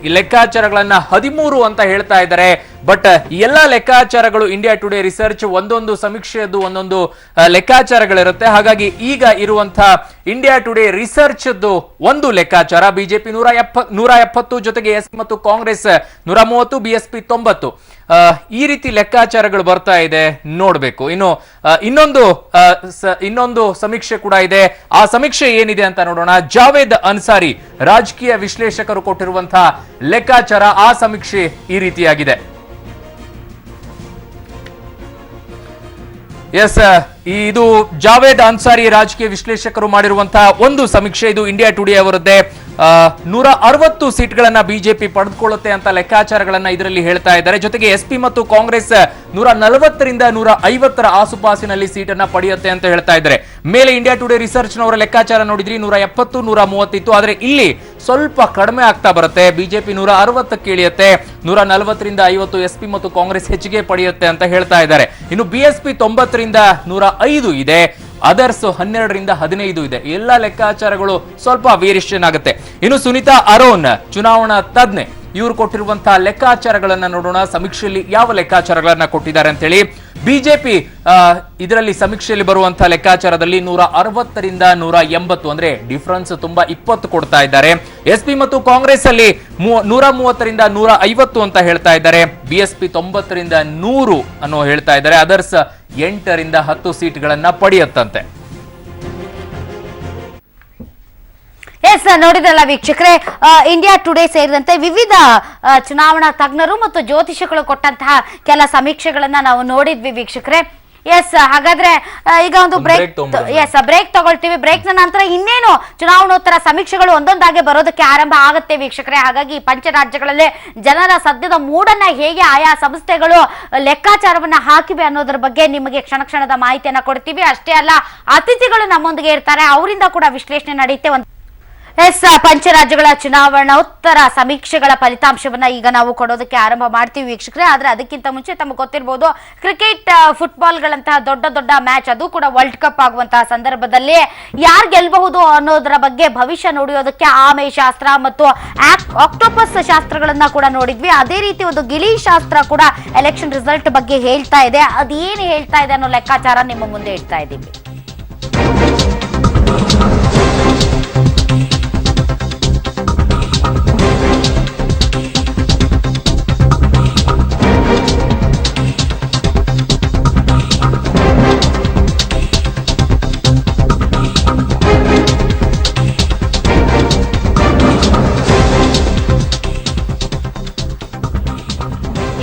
ಈ ಲೆಕ್ಕಾಚಾರಗಳನ್ನ 13 ಅಂತ ಹೇಳ್ತಾ ಇದ್ದಾರೆ. ಬಟ್ ಎಲ್ಲ ಲೆಕ್ಕಾಚಾರಗಳು ಇಂಡಿಯಾ ಟುಡೇ ರಿಸರ್ಚ್ ಒಂದೊಂದು ಸಮೀಕ್ಷೆಯದ್ದು ಒಂದೊಂದು ಲೆಕ್ಕಾಚಾರಗಳಿರುತ್ತೆ. ಹಾಗಾಗಿ ಈಗ ಇರುವಂತಹ ಇಂಡಿಯಾ ಟುಡೇ ರಿಸರ್ಚ್ ಒಂದು ಲೆಕ್ಕಾಚಾರ ಬಿಜೆಪಿ 170 ಜೊತೆಗೆ ಎಸ್ ಮತ್ತು ಕಾಂಗ್ರೆಸ್ 130, ಬಿಎಸ್ಪಿ 90. ಈ ರೀತಿ ಲೆಕ್ಕಾಚಾರಗಳು ಬರ್ತಾ ಇದೆ, ನೋಡ್ಬೇಕು. ಇನ್ನು ಇನ್ನೊಂದು ಸಮೀಕ್ಷೆ ಕೂಡ ಇದೆ. ಆ ಸಮೀಕ್ಷೆ ಏನಿದೆ ಅಂತ ನೋಡೋಣ. ಜಾವೇದ್ ಅನ್ಸಾರಿ ರಾಜಕೀಯ ವಿಶ್ಲೇಷಕರು ಕೊಟ್ಟಿರುವಂತಹ ಲೆಕ್ಕಾಚಾರ, ಆ ಸಮೀಕ್ಷೆ ಈ ರೀತಿಯಾಗಿದೆ. ಎಸ್, ಇದು ಜಾವೇದ್ ಅನ್ಸಾರಿ ರಾಜಕೀಯ ವಿಶ್ಲೇಷಕರು ಮಾಡಿರುವಂತಹ ಒಂದು ಸಮೀಕ್ಷೆ. ಇದು ಇಂಡಿಯಾ ಟುಡೇ ಅವರದ್ದೇ. 160 ಸೀಟ್ಗಳನ್ನ ಬಿಜೆಪಿ ಪಡೆದುಕೊಳ್ಳುತ್ತೆ ಅಂತ ಲೆಕ್ಕಾಚಾರಗಳನ್ನ ಇದರಲ್ಲಿ ಹೇಳ್ತಾ ಇದ್ದಾರೆ. ಜೊತೆಗೆ ಎಸ್ಪಿ ಮತ್ತು ಕಾಂಗ್ರೆಸ್ 140ರಿಂದ 150 ಆಸುಪಾಸಿನಲ್ಲಿ ಸೀಟನ್ನ ಪಡೆಯುತ್ತೆ ಅಂತ ಹೇಳ್ತಾ ಇದ್ದಾರೆ. ಮೇಲೆ ಇಂಡಿಯಾ ಟುಡೇ ರಿಸರ್ಚ್ ನವರ ಲೆಕ್ಕಾಚಾರ ನೋಡಿದ್ರಿ 170, 130 ಇತ್ತು. ಆದ್ರೆ ಇಲ್ಲಿ ಸ್ವಲ್ಪ ಕಡಿಮೆ ಆಗ್ತಾ ಬರುತ್ತೆ. ಬಿಜೆಪಿ 160ಕ್ಕೆ ಇಳಿಯುತ್ತೆ, 140ರಿಂದ 50 ಎಸ್ಪಿ ಮತ್ತು ಕಾಂಗ್ರೆಸ್ ಹೆಚ್ಚಿಗೆ ಪಡೆಯುತ್ತೆ ಅಂತ ಹೇಳ್ತಾ ಇದ್ದಾರೆ. ಇನ್ನು ಬಿಎಸ್ಪಿ 90ರಿಂದ 105 ಇದೆ, ಅದರ್ಸ್ 12ರಿಂದ 15 ಇದೆ. ಎಲ್ಲ ಲೆಕ್ಕಾಚಾರಗಳು ಸ್ವಲ್ಪ ವೇರಿಯೇಷನ್ ಆಗುತ್ತೆ. ಇನ್ನು ಸುನೀತಾ ಅರೋನ್ ಚುನಾವಣಾ ತಜ್ಞೆ, ಇವರು ಕೊಟ್ಟಿರುವಂತಹ ಲೆಕ್ಕಾಚಾರಗಳನ್ನ ನೋಡೋಣ. ಸಮೀಕ್ಷೆಯಲ್ಲಿ ಯಾವ ಲೆಕ್ಕಾಚಾರಗಳನ್ನ ಕೊಟ್ಟಿದ್ದಾರೆ ಅಂತ ಹೇಳಿ. ಬಿಜೆಪಿ ಇದರಲ್ಲಿ ಸಮೀಕ್ಷೆಯಲ್ಲಿ ಬರುವಂತಹ ಲೆಕ್ಕಾಚಾರದಲ್ಲಿ 160ರಿಂದ 180, ಅಂದ್ರೆ ಡಿಫರೆನ್ಸ್ ತುಂಬಾ 20 ಕೊಡ್ತಾ ಇದ್ದಾರೆ. ಎಸ್ಪಿ ಮತ್ತು ಕಾಂಗ್ರೆಸ್ ಅಲ್ಲಿ 130ರಿಂದ 150 ಅಂತ ಹೇಳ್ತಾ ಇದ್ದಾರೆ. ಬಿಎಸ್ಪಿ 90ರಿಂದ 100 ಅನ್ನೋ ಹೇಳ್ತಾ ಇದ್ದಾರೆ. ಅದರ್ಸ್ 8ರಿಂದ 10 ಸೀಟ್ಗಳನ್ನ ಪಡೆಯುತ್ತಂತೆ. ಎಸ್, ನೋಡಿದ್ರಲ್ಲ ವೀಕ್ಷಕರೇ, ಇಂಡಿಯಾ ಟುಡೇ ಸೇರಿದಂತೆ ವಿವಿಧ ಚುನಾವಣಾ ತಜ್ಞರು ಮತ್ತು ಜ್ಯೋತಿಷಿಗಳು ಕೊಟ್ಟಂತಹ ಕೆಲ ಸಮೀಕ್ಷೆಗಳನ್ನ ನಾವು ನೋಡಿದ್ವಿ ವೀಕ್ಷಕರೇ. ಎಸ್, ಹಾಗಾದ್ರೆ ಈಗ ಒಂದು ಬ್ರೇಕ್ ತಗೊಳ್ತೀವಿ. ಬ್ರೇಕ್ ನ ನಂತರ ಇನ್ನೇನು ಚುನಾವಣೋತ್ತರ ಸಮೀಕ್ಷೆಗಳು ಒಂದೊಂದಾಗಿ ಬರೋದಕ್ಕೆ ಆರಂಭ ಆಗುತ್ತೆ ವೀಕ್ಷಕರೇ. ಹಾಗಾಗಿ ಪಂಚ ರಾಜ್ಯಗಳಲ್ಲೇ ಜನರ ಸದ್ಯದ ಮೂಡನ್ನ ಹೇಗೆ ಆಯಾ ಸಂಸ್ಥೆಗಳು ಲೆಕ್ಕಾಚಾರವನ್ನ ಹಾಕಿವೆ ಅನ್ನೋದ್ರ ಬಗ್ಗೆ ನಿಮಗೆ ಕ್ಷಣದ ಮಾಹಿತಿಯನ್ನ ಕೊಡ್ತೀವಿ. ಅಷ್ಟೇ ಅಲ್ಲ, ಅತಿಥಿಗಳು ನಮ್ಮೊಂದಿಗೆ ಇರ್ತಾರೆ, ಅವರಿಂದ ಕೂಡ ವಿಶ್ಲೇಷಣೆ ನಡೆಯುತ್ತೆ. ಎಸ್, ಪಂಚರಾಜ್ಯಗಳ ಚುನಾವಣೋತ್ತರ ಸಮೀಕ್ಷೆಗಳ ಫಲಿತಾಂಶವನ್ನ ಈಗ ನಾವು ಕೊಡೋದಕ್ಕೆ ಆರಂಭ ಮಾಡ್ತೀವಿ ವೀಕ್ಷಕರೇ. ಆದ್ರೆ ಅದಕ್ಕಿಂತ ಮುಂಚೆ ತಮಗೆ ಗೊತ್ತಿರಬಹುದು, ಕ್ರಿಕೆಟ್, ಫುಟ್ಬಾಲ್ಗಳಂತಹ ದೊಡ್ಡ ದೊಡ್ಡ ಮ್ಯಾಚ್, ಅದು ಕೂಡ ವರ್ಲ್ಡ್ ಕಪ್ ಆಗುವಂತಹ ಸಂದರ್ಭದಲ್ಲಿ ಯಾರು ಗೆಲ್ಲಬಹುದು ಅನ್ನೋದರ ಬಗ್ಗೆ ಭವಿಷ್ಯ ನುಡಿಯೋದಕ್ಕೆ ಆಮೆ ಶಾಸ್ತ್ರ ಮತ್ತು ಆಕ್ಟೋಪಸ್ ಶಾಸ್ತ್ರಗಳನ್ನ ಕೂಡ ನೋಡಿದ್ವಿ. ಅದೇ ರೀತಿ ಒಂದು ಗಿಳಿ ಶಾಸ್ತ್ರ ಕೂಡ ಎಲೆಕ್ಷನ್ ರಿಸಲ್ಟ್ ಬಗ್ಗೆ ಹೇಳ್ತಾ ಇದೆ. ಅದೇನು ಹೇಳ್ತಾ ಇದೆ ಅನ್ನೋ ಲೆಕ್ಕಾಚಾರ ನಿಮ್ಮ ಮುಂದೆ ಇಡ್ತಾ ಇದ್ದೀವಿ.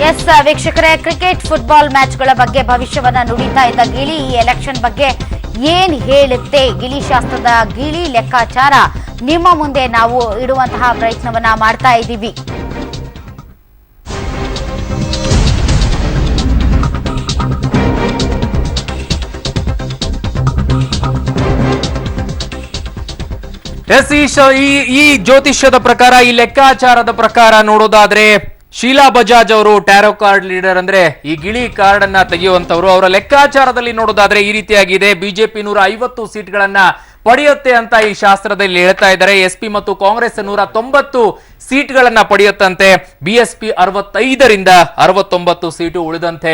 ಎಸ್ ವೀಕ್ಷಕರೇ, ಕ್ರಿಕೆಟ್, ಫುಟ್ಬಾಲ್ ಮ್ಯಾಚ್ಗಳ ಬಗ್ಗೆ ಭವಿಷ್ಯವನ್ನ ನುಡಿತಾ ಇದ್ದ ಗಿಳಿ ಈ ಎಲೆಕ್ಷನ್ ಬಗ್ಗೆ ಏನ್ ಹೇಳುತ್ತೆ, ಗಿಳಿ ಶಾಸ್ತ್ರದ ಗಿಳಿ ಲೆಕ್ಕಾಚಾರ ನಿಮ್ಮ ಮುಂದೆ ನಾವು ಇಡುವಂತಹ ಪ್ರಯತ್ನವನ್ನ ಮಾಡ್ತಾ ಇದ್ದೀವಿ. ಎಸ್, ಈ ಜ್ಯೋತಿಷ್ಯದ ಪ್ರಕಾರ, ಈ ಲೆಕ್ಕಾಚಾರದ ಪ್ರಕಾರ ನೋಡೋದಾದ್ರೆ ಶೀಲಾ ಬಜಾಜ್ ಅವರು ಟ್ಯಾರೋ ಕಾರ್ಡ್ ಲೀಡರ್, ಅಂದ್ರೆ ಈ ಗಿಳಿ ಕಾರ್ಡ್ ಅನ್ನ ತೆಗೆಯುವಂತವರು, ಅವರ ಲೆಕ್ಕಾಚಾರದಲ್ಲಿ ನೋಡೋದಾದ್ರೆ ಈ ರೀತಿಯಾಗಿದೆ. ಬಿಜೆಪಿ 150 ಸೀಟ್ಗಳನ್ನ ಪಡೆಯುತ್ತೆ ಅಂತ ಈ ಶಾಸ್ತ್ರದಲ್ಲಿ ಹೇಳ್ತಾ ಇದ್ದಾರೆ. ಎಸ್ಪಿ ಮತ್ತು ಕಾಂಗ್ರೆಸ್ 190 ಸೀಟ್ಗಳನ್ನ ಪಡೆಯುತ್ತಂತೆ. ಬಿಎಸ್ಪಿ 65ರಿಂದ 69 ಸೀಟು, ಉಳಿದಂತೆ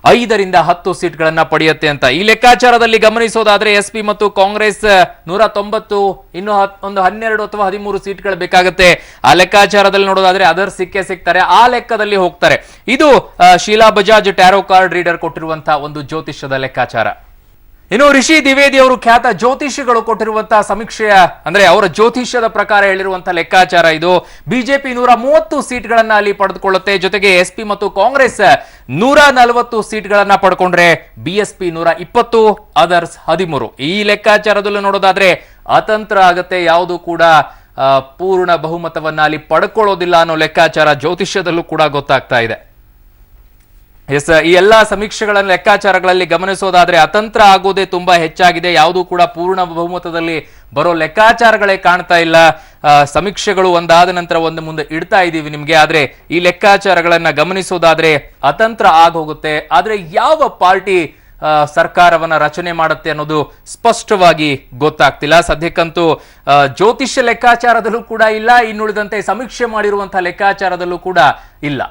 5ರಿಂದ 10 ಸೀಟ್ಗಳನ್ನ ಪಡೆಯುತ್ತೆ ಅಂತ ಈ ಲೆಕ್ಕಾಚಾರದಲ್ಲಿ ಗಮನಿಸೋದಾದ್ರೆ ಎಸ್ಪಿ ಮತ್ತು ಕಾಂಗ್ರೆಸ್ 190, ಇನ್ನು ಒಂದು 12 ಅಥವಾ 13 ಸೀಟ್ಗಳು ಬೇಕಾಗುತ್ತೆ. ಆ ಲೆಕ್ಕಾಚಾರದಲ್ಲಿ ನೋಡೋದಾದ್ರೆ ಅದರ್ ಸಿಗ್ತಾರೆ, ಆ ಲೆಕ್ಕದಲ್ಲಿ ಹೋಗ್ತಾರೆ. ಇದು Sheela Bajaj tarot card reader ಕೊಟ್ಟಿರುವಂತಹ ಒಂದು ಜ್ಯೋತಿಷ್ಯದ ಲೆಕ್ಕಾಚಾರ. ಇನ್ನು ರಿಷಿ ದ್ವಿವೇದಿ ಅವರು ಖ್ಯಾತ ಜ್ಯೋತಿಷಿಗಳು ಕೊಟ್ಟಿರುವಂತಹ ಸಮೀಕ್ಷೆಯ ಅಂದ್ರೆ ಅವರ ಜ್ಯೋತಿಷ್ಯದ ಪ್ರಕಾರ ಹೇಳಿರುವಂತಹ ಲೆಕ್ಕಾಚಾರ ಇದು. ಬಿಜೆಪಿ 130 ಸೀಟ್ಗಳನ್ನ ಅಲ್ಲಿ ಪಡೆದುಕೊಳ್ಳುತ್ತೆ. ಜೊತೆಗೆ ಎಸ್ಪಿ ಮತ್ತು ಕಾಂಗ್ರೆಸ್ 140 ಸೀಟ್ಗಳನ್ನ ಪಡ್ಕೊಂಡ್ರೆ ಬಿಎಸ್ಪಿ 120, ಅದರ್ಸ್ 13. ಈ ಲೆಕ್ಕಾಚಾರದಲ್ಲೂ ನೋಡೋದಾದ್ರೆ ಅತಂತ್ರ ಆಗತ್ತೆ. ಯಾವುದು ಕೂಡ ಪೂರ್ಣ ಬಹುಮತವನ್ನ ಅಲ್ಲಿ ಪಡ್ಕೊಳ್ಳೋದಿಲ್ಲ ಅನ್ನೋ ಲೆಕ್ಕಾಚಾರ ಜ್ಯೋತಿಷ್ಯದಲ್ಲೂ ಕೂಡ ಗೊತ್ತಾಗ್ತಾ ಇದೆ. ಎಸ್, ಈ ಎಲ್ಲಾ ಸಮೀಕ್ಷೆಗಳ ಲೆಕ್ಕಾಚಾರಗಳಲ್ಲಿ ಗಮನಿಸೋದಾದ್ರೆ ಅತಂತ್ರ ಆಗೋದೇ ತುಂಬಾ ಹೆಚ್ಚಾಗಿದೆ. ಯಾವುದೂ ಕೂಡ ಪೂರ್ಣ ಬಹುಮತದಲ್ಲಿ ಬರೋ ಲೆಕ್ಕಾಚಾರಗಳೇ ಕಾಣ್ತಾ ಇಲ್ಲ. ಸಮೀಕ್ಷೆಗಳು ಒಂದಾದ ನಂತರ ಒಂದು ಮುಂದೆ ಇಡ್ತಾ ಇದೀವಿ ನಿಮ್ಗೆ. ಆದ್ರೆ ಈ ಲೆಕ್ಕಾಚಾರಗಳನ್ನ ಗಮನಿಸೋದಾದ್ರೆ ಅತಂತ್ರ ಆಗೋಗುತ್ತೆ. ಆದ್ರೆ ಯಾವ ಪಾರ್ಟಿ ಸರ್ಕಾರವನ್ನ ರಚನೆ ಮಾಡುತ್ತೆ ಅನ್ನೋದು ಸ್ಪಷ್ಟವಾಗಿ ಗೊತ್ತಾಗ್ತಿಲ್ಲ. ಸದ್ಯಕ್ಕಂತೂ ಜ್ಯೋತಿಷ್ಯ ಲೆಕ್ಕಾಚಾರದಲ್ಲೂ ಕೂಡ ಇಲ್ಲ, ಇನ್ನುಳಿದಂತೆ ಸಮೀಕ್ಷೆ ಮಾಡಿರುವಂತಹ ಲೆಕ್ಕಾಚಾರದಲ್ಲೂ ಕೂಡ ಇಲ್ಲ.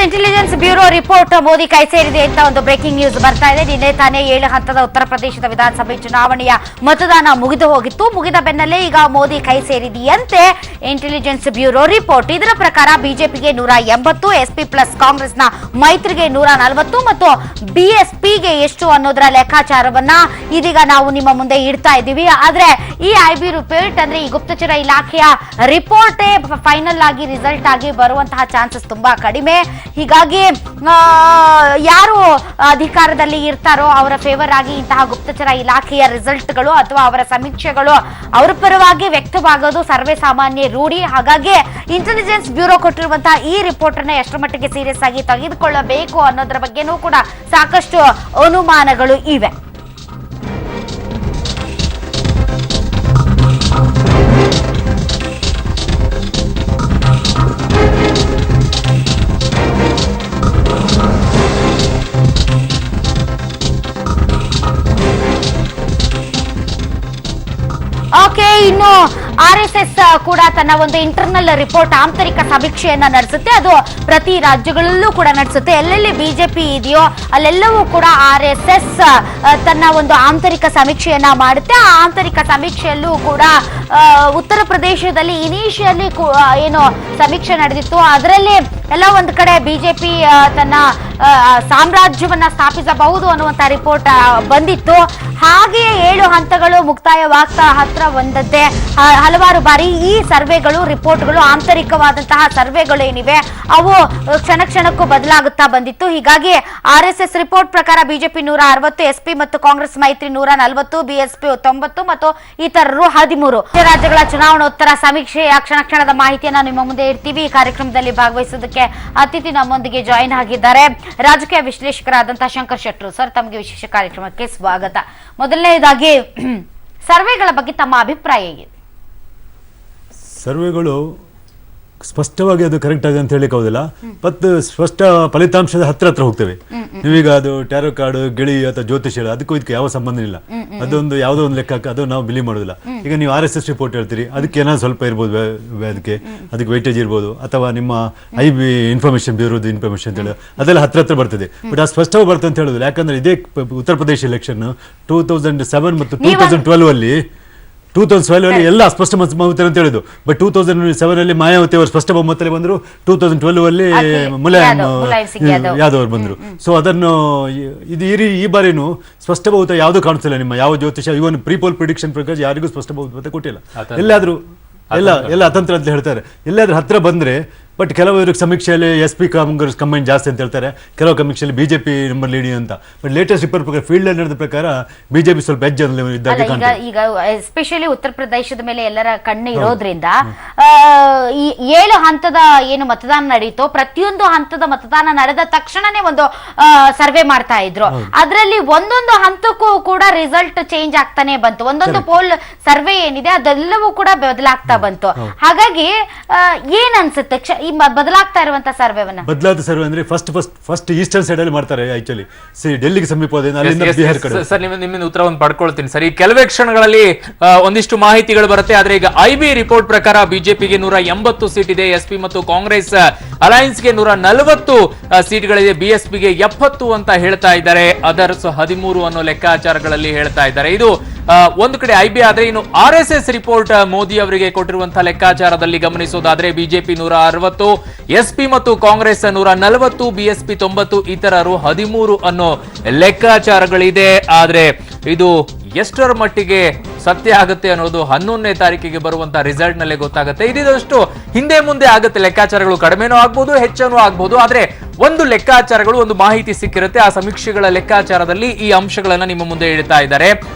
ಇಂಟೆಲಿಜೆನ್ಸ್ ಬ್ಯೂರೋ ರಿಪೋರ್ಟ್ ಮೋದಿ ಕೈ ಸೇರಿದೆ ಅಂತ ಒಂದು ಬ್ರೇಕಿಂಗ್ ನ್ಯೂಸ್ ಬರ್ತಾ ಇದೆ. ನಿನ್ನೆ ತಾನೇ 7 ಹಂತದ ಉತ್ತರ ಪ್ರದೇಶದ ವಿಧಾನಸಭೆ ಚುನಾವಣೆಯ ಮತದಾನ ಮುಗಿದು ಹೋಗಿತ್ತು. ಮುಗಿದ ಬೆನ್ನಲ್ಲೇ ಈಗ ಮೋದಿ ಕೈ ಸೇರಿದೆಯಂತೆ ಇಂಟೆಲಿಜೆನ್ಸ್ ಬ್ಯೂರೋ ರಿಪೋರ್ಟ್. ಇದರ ಪ್ರಕಾರ ಬಿಜೆಪಿಗೆ 180, ಎಸ್ಪಿ ಪ್ಲಸ್ ಕಾಂಗ್ರೆಸ್ನ ಮೈತ್ರಿಗೆ 140 ಮತ್ತು ಬಿಎಸ್ಪಿಗೆ ಎಷ್ಟು ಅನ್ನೋದರ ಲೆಕ್ಕಾಚಾರವನ್ನ ಇದೀಗ ನಾವು ನಿಮ್ಮ ಮುಂದೆ ಇಡ್ತಾ ಇದ್ದೀವಿ. ಆದ್ರೆ ಈ ಐಬಿ ರಿಪೋರ್ಟ್ ಅಂದ್ರೆ ಈ ಗುಪ್ತಚರ ಇಲಾಖೆಯ ರಿಪೋರ್ಟೇ ಫೈನಲ್ ಆಗಿ ರಿಸಲ್ಟ್ ಆಗಿ ಬರುವಂತಹ ಚಾನ್ಸಸ್ ತುಂಬಾ ಕಡಿಮೆ. ಹೀಗಾಗಿ ಯಾರು ಅಧಿಕಾರದಲ್ಲಿ ಇರ್ತಾರೋ ಅವರ ಫೇವರ್ ಆಗಿ ಇಂತಹ ಗುಪ್ತಚರ ಇಲಾಖೆಯ ರಿಸಲ್ಟ್ಗಳು ಅಥವಾ ಅವರ ಸಮೀಕ್ಷೆಗಳು ಅವರ ಪರವಾಗಿ ವ್ಯಕ್ತವಾಗೋದು ಸರ್ವೇ ಸಾಮಾನ್ಯ ರೂಢಿ. ಹಾಗಾಗಿ ಇಂಟೆಲಿಜೆನ್ಸ್ ಬ್ಯೂರೋ ಕೊಟ್ಟಿರುವಂತಹ ಈ ರಿಪೋರ್ಟ್ ಅನ್ನ ಎಷ್ಟರ ಮಟ್ಟಿಗೆ ಸೀರಿಯಸ್ ಆಗಿ ತೆಗೆದುಕೊಳ್ಳಬೇಕು ಅನ್ನೋದರ ಬಗ್ಗೆನೂ ಕೂಡ ಸಾಕಷ್ಟು ಅನುಮಾನಗಳು ಇವೆ. ಓಕೆ, ಇನ್ನು RSS ಕೂಡ ತನ್ನ ಒಂದು ಇಂಟರ್ನಲ್ ರಿಪೋರ್ಟ್ ಆಂತರಿಕ ಸಮೀಕ್ಷೆಯನ್ನ ನಡೆಸುತ್ತೆ. ಅದು ಪ್ರತಿ ರಾಜ್ಯಗಳಲ್ಲೂ ಕೂಡ ನಡೆಸುತ್ತೆ. ಎಲ್ಲೆಲ್ಲಿ ಬಿಜೆಪಿ ಇದೆಯೋ ಅಲ್ಲೆಲ್ಲವೂ ಕೂಡ RSS ತನ್ನ ಒಂದು ಆಂತರಿಕ ಸಮೀಕ್ಷೆಯನ್ನ ಮಾಡುತ್ತೆ. ಆ ಆಂತರಿಕ ಸಮೀಕ್ಷೆಯಲ್ಲೂ ಕೂಡ ಉತ್ತರ ಪ್ರದೇಶದಲ್ಲಿ ಇನಿಷಿಯಲಿ ಏನು ಸಮೀಕ್ಷೆ ನಡೆದಿತ್ತು ಅದರಲ್ಲಿ ಎಲ್ಲ ಒಂದ್ ಕಡೆ ಬಿಜೆಪಿ ತನ್ನ ಸಾಮ್ರಾಜ್ಯವನ್ನ ಸ್ಥಾಪಿಸಬಹುದು ಅನ್ನುವಂತ ರಿಪೋರ್ಟ್ ಬಂದಿತ್ತು. ಹಾಗೆಯೇ 7 ಹಂತಗಳು ಮುಕ್ತಾಯವಾಗ್ತಾ ಹತ್ರ ಬಂದದ್ದೇ ಹಲವಾರು ಬಾರಿ ಈ ಸರ್ವೆಗಳು ರಿಪೋರ್ಟ್ಗಳು ಆಂತರಿಕವಾದಂತಹ ಸರ್ವೆಗಳು ಏನಿವೆ ಅವು ಕ್ಷಣಕ್ಕೂ ಬದಲಾಗುತ್ತಾ ಬಂದಿತ್ತು. ಹೀಗಾಗಿ RSS ರಿಪೋರ್ಟ್ ಪ್ರಕಾರ ಬಿಜೆಪಿ 160, ಎಸ್ಪಿ ಮತ್ತು ಕಾಂಗ್ರೆಸ್ ಮೈತ್ರಿ 140, ಬಿಎಸ್ಪಿ 90 ಮತ್ತು ಇತರರು 13. ರಾಜ್ಯಗಳ ಚುನಾವಣೋತ್ತರ ಸಮೀಕ್ಷೆಯ ಕ್ಷಣದ ಮಾಹಿತಿಯನ್ನ ನಿಮ್ಮ ಮುಂದೆ ಇಡ್ತೀವಿ. ಈ ಕಾರ್ಯಕ್ರಮದಲ್ಲಿ ಭಾಗವಹಿಸೋದಕ್ಕೆ ಅತಿಥಿ ನಮ್ಮೊಂದಿಗೆ ಜಾಯಿನ್ ಆಗಿದ್ದಾರೆ ರಾಜಕೀಯ ವಿಶ್ಲೇಷಕರಾದಂತಹ ಶಂಕರ್ ಶೆಟ್ರು. ಸರ್, ತಮಗೆ ವಿಶೇಷ ಕಾರ್ಯಕ್ರಮಕ್ಕೆ ಸ್ವಾಗತ. ಮೊದಲನೇದಾಗಿ ಸರ್ವೆಗಳ ಬಗ್ಗೆ ತಮ್ಮ ಅಭಿಪ್ರಾಯ ಹೇಗಿದೆ? ಸರ್ವೆಗಳು ಸ್ಪಷ್ಟವಾಗಿ ಅದು ಕರೆಕ್ಟ್ ಆಗಿದೆ ಅಂತ ಹೇಳಿಕ್ಕೆ ಆಗೋದಿಲ್ಲ. ಮತ್ತು ಸ್ಪಷ್ಟ ಫಲಿತಾಂಶದ ಹತ್ರ ಹೋಗ್ತೇವೆ. ನೀವೀಗ ಅದು ಟ್ಯಾರೋ ಕಾರ್ಡ್, ಗಿಳಿ ಅಥವಾ ಜ್ಯೋತಿಷ್ಯ ಅದಕ್ಕೂ ಇದಕ್ಕೆ ಯಾವ ಸಂಬಂಧ ಇಲ್ಲ. ಅದೊಂದು ಯಾವುದೋ ಒಂದು ಲೆಕ್ಕ ಅದು ನಾವು ಬಿಲೀವ್ ಮಾಡೋದಿಲ್ಲ. ಈಗ ನೀವು RSS ರಿಪೋರ್ಟ್ ಹೇಳ್ತೀರಿ, ಅದಕ್ಕೆ ಏನಾದ್ರು ಸ್ವಲ್ಪ ಇರ್ಬೋದು, ಅದಕ್ಕೆ ವೈಟೇಜ್ ಇರ್ಬೋದು, ಅಥವಾ ನಿಮ್ಮ IB ಇನ್ಫಾರ್ಮೇಶನ್ ಬ್ಯೂರೋದು ಇನ್ಫಾರ್ಮೇಶನ್ ಅಂತ ಹೇಳಿ ಅದೆಲ್ಲ ಹತ್ರ ಬರ್ತದೆ. ಬಟ್ ಅದು ಸ್ಪಷ್ಟವಾಗಿ ಬರ್ತದೆ ಅಂತ ಹೇಳೋದಿಲ್ಲ. ಯಾಕಂದ್ರೆ ಇದೇ ಉತ್ತರ ಪ್ರದೇಶ ಎಲೆಕ್ಷನ್ 2007 ಮತ್ತು 2012 ಅಲ್ಲಿ 2012 ಅಲ್ಲಿ ಎಲ್ಲ ಸ್ಪಷ್ಟ ಬಹುಮತ ಅಂತ ಹೇಳಿದ್ರು. ಬಟ್ 2007 ಅಲ್ಲಿ ಮಾಯಾವತಿ ಅವರು ಸ್ಪಷ್ಟ ಬಹುಮತದಲ್ಲಿ ಬಂದರು. 2012 ಅಲ್ಲಿ ಮುಲಾಯಂ ಯಾದವ್ ಅವರು ಬಂದರು. ಸೊ ಅದನ್ನು ಈ ಬಾರಿನೂ ಸ್ಪಷ್ಟ ಬಹುಮತ ಯಾವುದು ಕಾಣಿಸ್ತಿಲ್ಲ. ನಿಮ್ಮ ಯಾವ ಜ್ಯೋತಿಷ ಇವನ್ ಪ್ರೀಪೋಲ್ ಪ್ರಿಡಿಕ್ಷನ್ ಪ್ರಕಾರ ಯಾರಿಗೂ ಸ್ಪಷ್ಟ ಬಹುಮತ ಕೊಟ್ಟಿಲ್ಲ. ಎಲ್ಲಾದ್ರೂ ಎಲ್ಲ ಅತಂತ್ರ ಅಂತ ಹೇಳ್ತಾರೆ. ಎಲ್ಲಾದ್ರೂ ಹತ್ರ ಬಂದ್ರೆ ಬಟ್ ಕೆಲವರು ಸಮೀಕ್ಷೆಯಲ್ಲಿ ಎಸ್ಪಿ ಕಾಂಗ್ರೆಸ್ ಕಂಬೈನ್ ಜಾಸ್ತಿ ಅಂತ ಹೇಳ್ತಾರೆ, ಕೆಲವು ಸಮೀಕ್ಷೆಯಲ್ಲಿ ಬಿಜೆಪಿ ನಂಬರ್ ಲೀಡಿ ಅಂತ. ಬಟ್ ಲೇಟೆಸ್ಟ್ ರಿಪೋರ್ಟ್ ಪ್ರಕಾರ ಫೀಲ್ಡ್ ಅಲ್ಲಿ ನಡೆದ ಪ್ರಕಾರ ಬಿಜೆಪಿ ಸ್ವಲ್ಪ ಎಡ್ಜ್ ಇದ್ದಾಗ ಈಗ ಎಸ್ಪೆಷಲಿ ಉತ್ತರ ಪ್ರದೇಶದ ಮೇಲೆ ಎಲ್ಲರ ಕಣ್ಣು ಇರೋದ್ರಿಂದ ಈ 7 ಹಂತದ ಏನು ಮತದಾನ ನಡೀತೋ ಪ್ರತಿಯೊಂದು ಹಂತದ ಮತದಾನ ನಡೆದ ತಕ್ಷಣನೇ ಒಂದು ಸರ್ವೆ ಮಾಡ್ತಾ ಇದ್ರು. ಅದರಲ್ಲಿ ಒಂದೊಂದು ಹಂತಕ್ಕೂ ಕೂಡ ರಿಸಲ್ಟ್ ಚೇಂಜ್ ಆಗ್ತಾನೆ ಬಂತು. ಒಂದೊಂದು ಪೋಲ್ ಸರ್ವೆ ಏನಿದೆ ಅದೆಲ್ಲವೂ ಕೂಡ ಬದಲಾಗ್ತಾ ಬಂತು. ಹಾಗಾಗಿ ಏನ್ ಅನ್ಸುತ್ತೆ, ಈ ಬದಲಾಗ್ತಾ ಇರುವಂತ ಸರ್ವೆವನ್ನ? ಬದಲಾದ ಸರ್ವೆ ಅಂದ್ರೆ ಫಸ್ಟ್ ಈಸ್ಟರ್ನ್ ಸೈಡ್ ಅಲ್ಲಿ ಮಾಡ್ತಾರೆ ಆಕ್ಚುಲಿ. ಡೆಲ್ಲಿಗೆ ಸಮೀಪ ಅಲ್ಲಿಂದ ಬಿಹಾರ್ ಕಡೆ. ಸರ್ ನಿಮ್ಮಿಂದ ಉತ್ತರವನ್ನು ಪಡ್ಕೊಳ್ತೀನಿ ಸರ್. ಈ ಕೆಲವೇ ಕ್ಷಣಗಳಲ್ಲಿ ಒಂದಿಷ್ಟು ಮಾಹಿತಿಗಳು ಬರುತ್ತೆ. ಆದ್ರೆ ಈಗ IB ರಿಪೋರ್ಟ್ ಪ್ರಕಾರ ಬಿಜೆಪಿಗೆ 180 ಸೀಟ್ ಇದೆ, ಎಸ್ಪಿ ಮತ್ತು ಕಾಂಗ್ರೆಸ್ ಅಲಯನ್ಸ್ಗೆ 140 ಸೀಟ್ಗಳಿದೆ, BSPಗೆ 70 ಅಂತ ಹೇಳ್ತಾ ಇದ್ದಾರೆ, ಅದರ್ಸ್ 13 ಅನ್ನೋ ಲೆಕ್ಕಾಚಾರಗಳಲ್ಲಿ ಹೇಳ್ತಾ ಇದ್ದಾರೆ. ಇದು ಒಂದು ಕಡೆ IB ಆದ್ರೆ, ಇನ್ನು RSS ರಿಪೋರ್ಟ್ ಮೋದಿ ಅವರಿಗೆ ಕೊಟ್ಟಿರುವಂತಹ ಲೆಕ್ಕಾಚಾರದಲ್ಲಿ ಗಮನಿಸೋದಾದ್ರೆ ಬಿಜೆಪಿ 160, ಎಸ್ಪಿ ಮತ್ತು ಕಾಂಗ್ರೆಸ್ 140, BSP 90, ಇತರರು 13 ಅನ್ನೋ ಲೆಕ್ಕಾಚಾರಗಳಿದೆ. ಆದ್ರೆ ಇದು ಎಷ್ಟರ ಮಟ್ಟಿಗೆ ಸತ್ಯ ಆಗುತ್ತೆ ಅನ್ನೋದು 11ನೇ ತಾರೀಕಿಗೆ ಬರುವಂತಹ ರಿಸಲ್ಟ್ ನಲ್ಲೇ ಗೊತ್ತಾಗುತ್ತೆ. ಇದಿದಷ್ಟು ಹಿಂದೆ ಮುಂದೆ ಆಗುತ್ತೆ, ಲೆಕ್ಕಾಚಾರಗಳು ಕಡಿಮೆನೂ ಆಗ್ಬೋದು, ಹೆಚ್ಚನೂ ಆಗ್ಬೋದು. ಆದ್ರೆ ಒಂದು ಲೆಕ್ಕಾಚಾರಗಳು, ಒಂದು ಮಾಹಿತಿ ಸಿಕ್ಕಿರುತ್ತೆ. ಆ ಸಮೀಕ್ಷೆಗಳ ಲೆಕ್ಕಾಚಾರದಲ್ಲಿ ಈ ಅಂಶಗಳನ್ನ ನಿಮ್ಮ ಮುಂದೆ ಇಡ್ತಾ ಇದ್ದಾರೆ.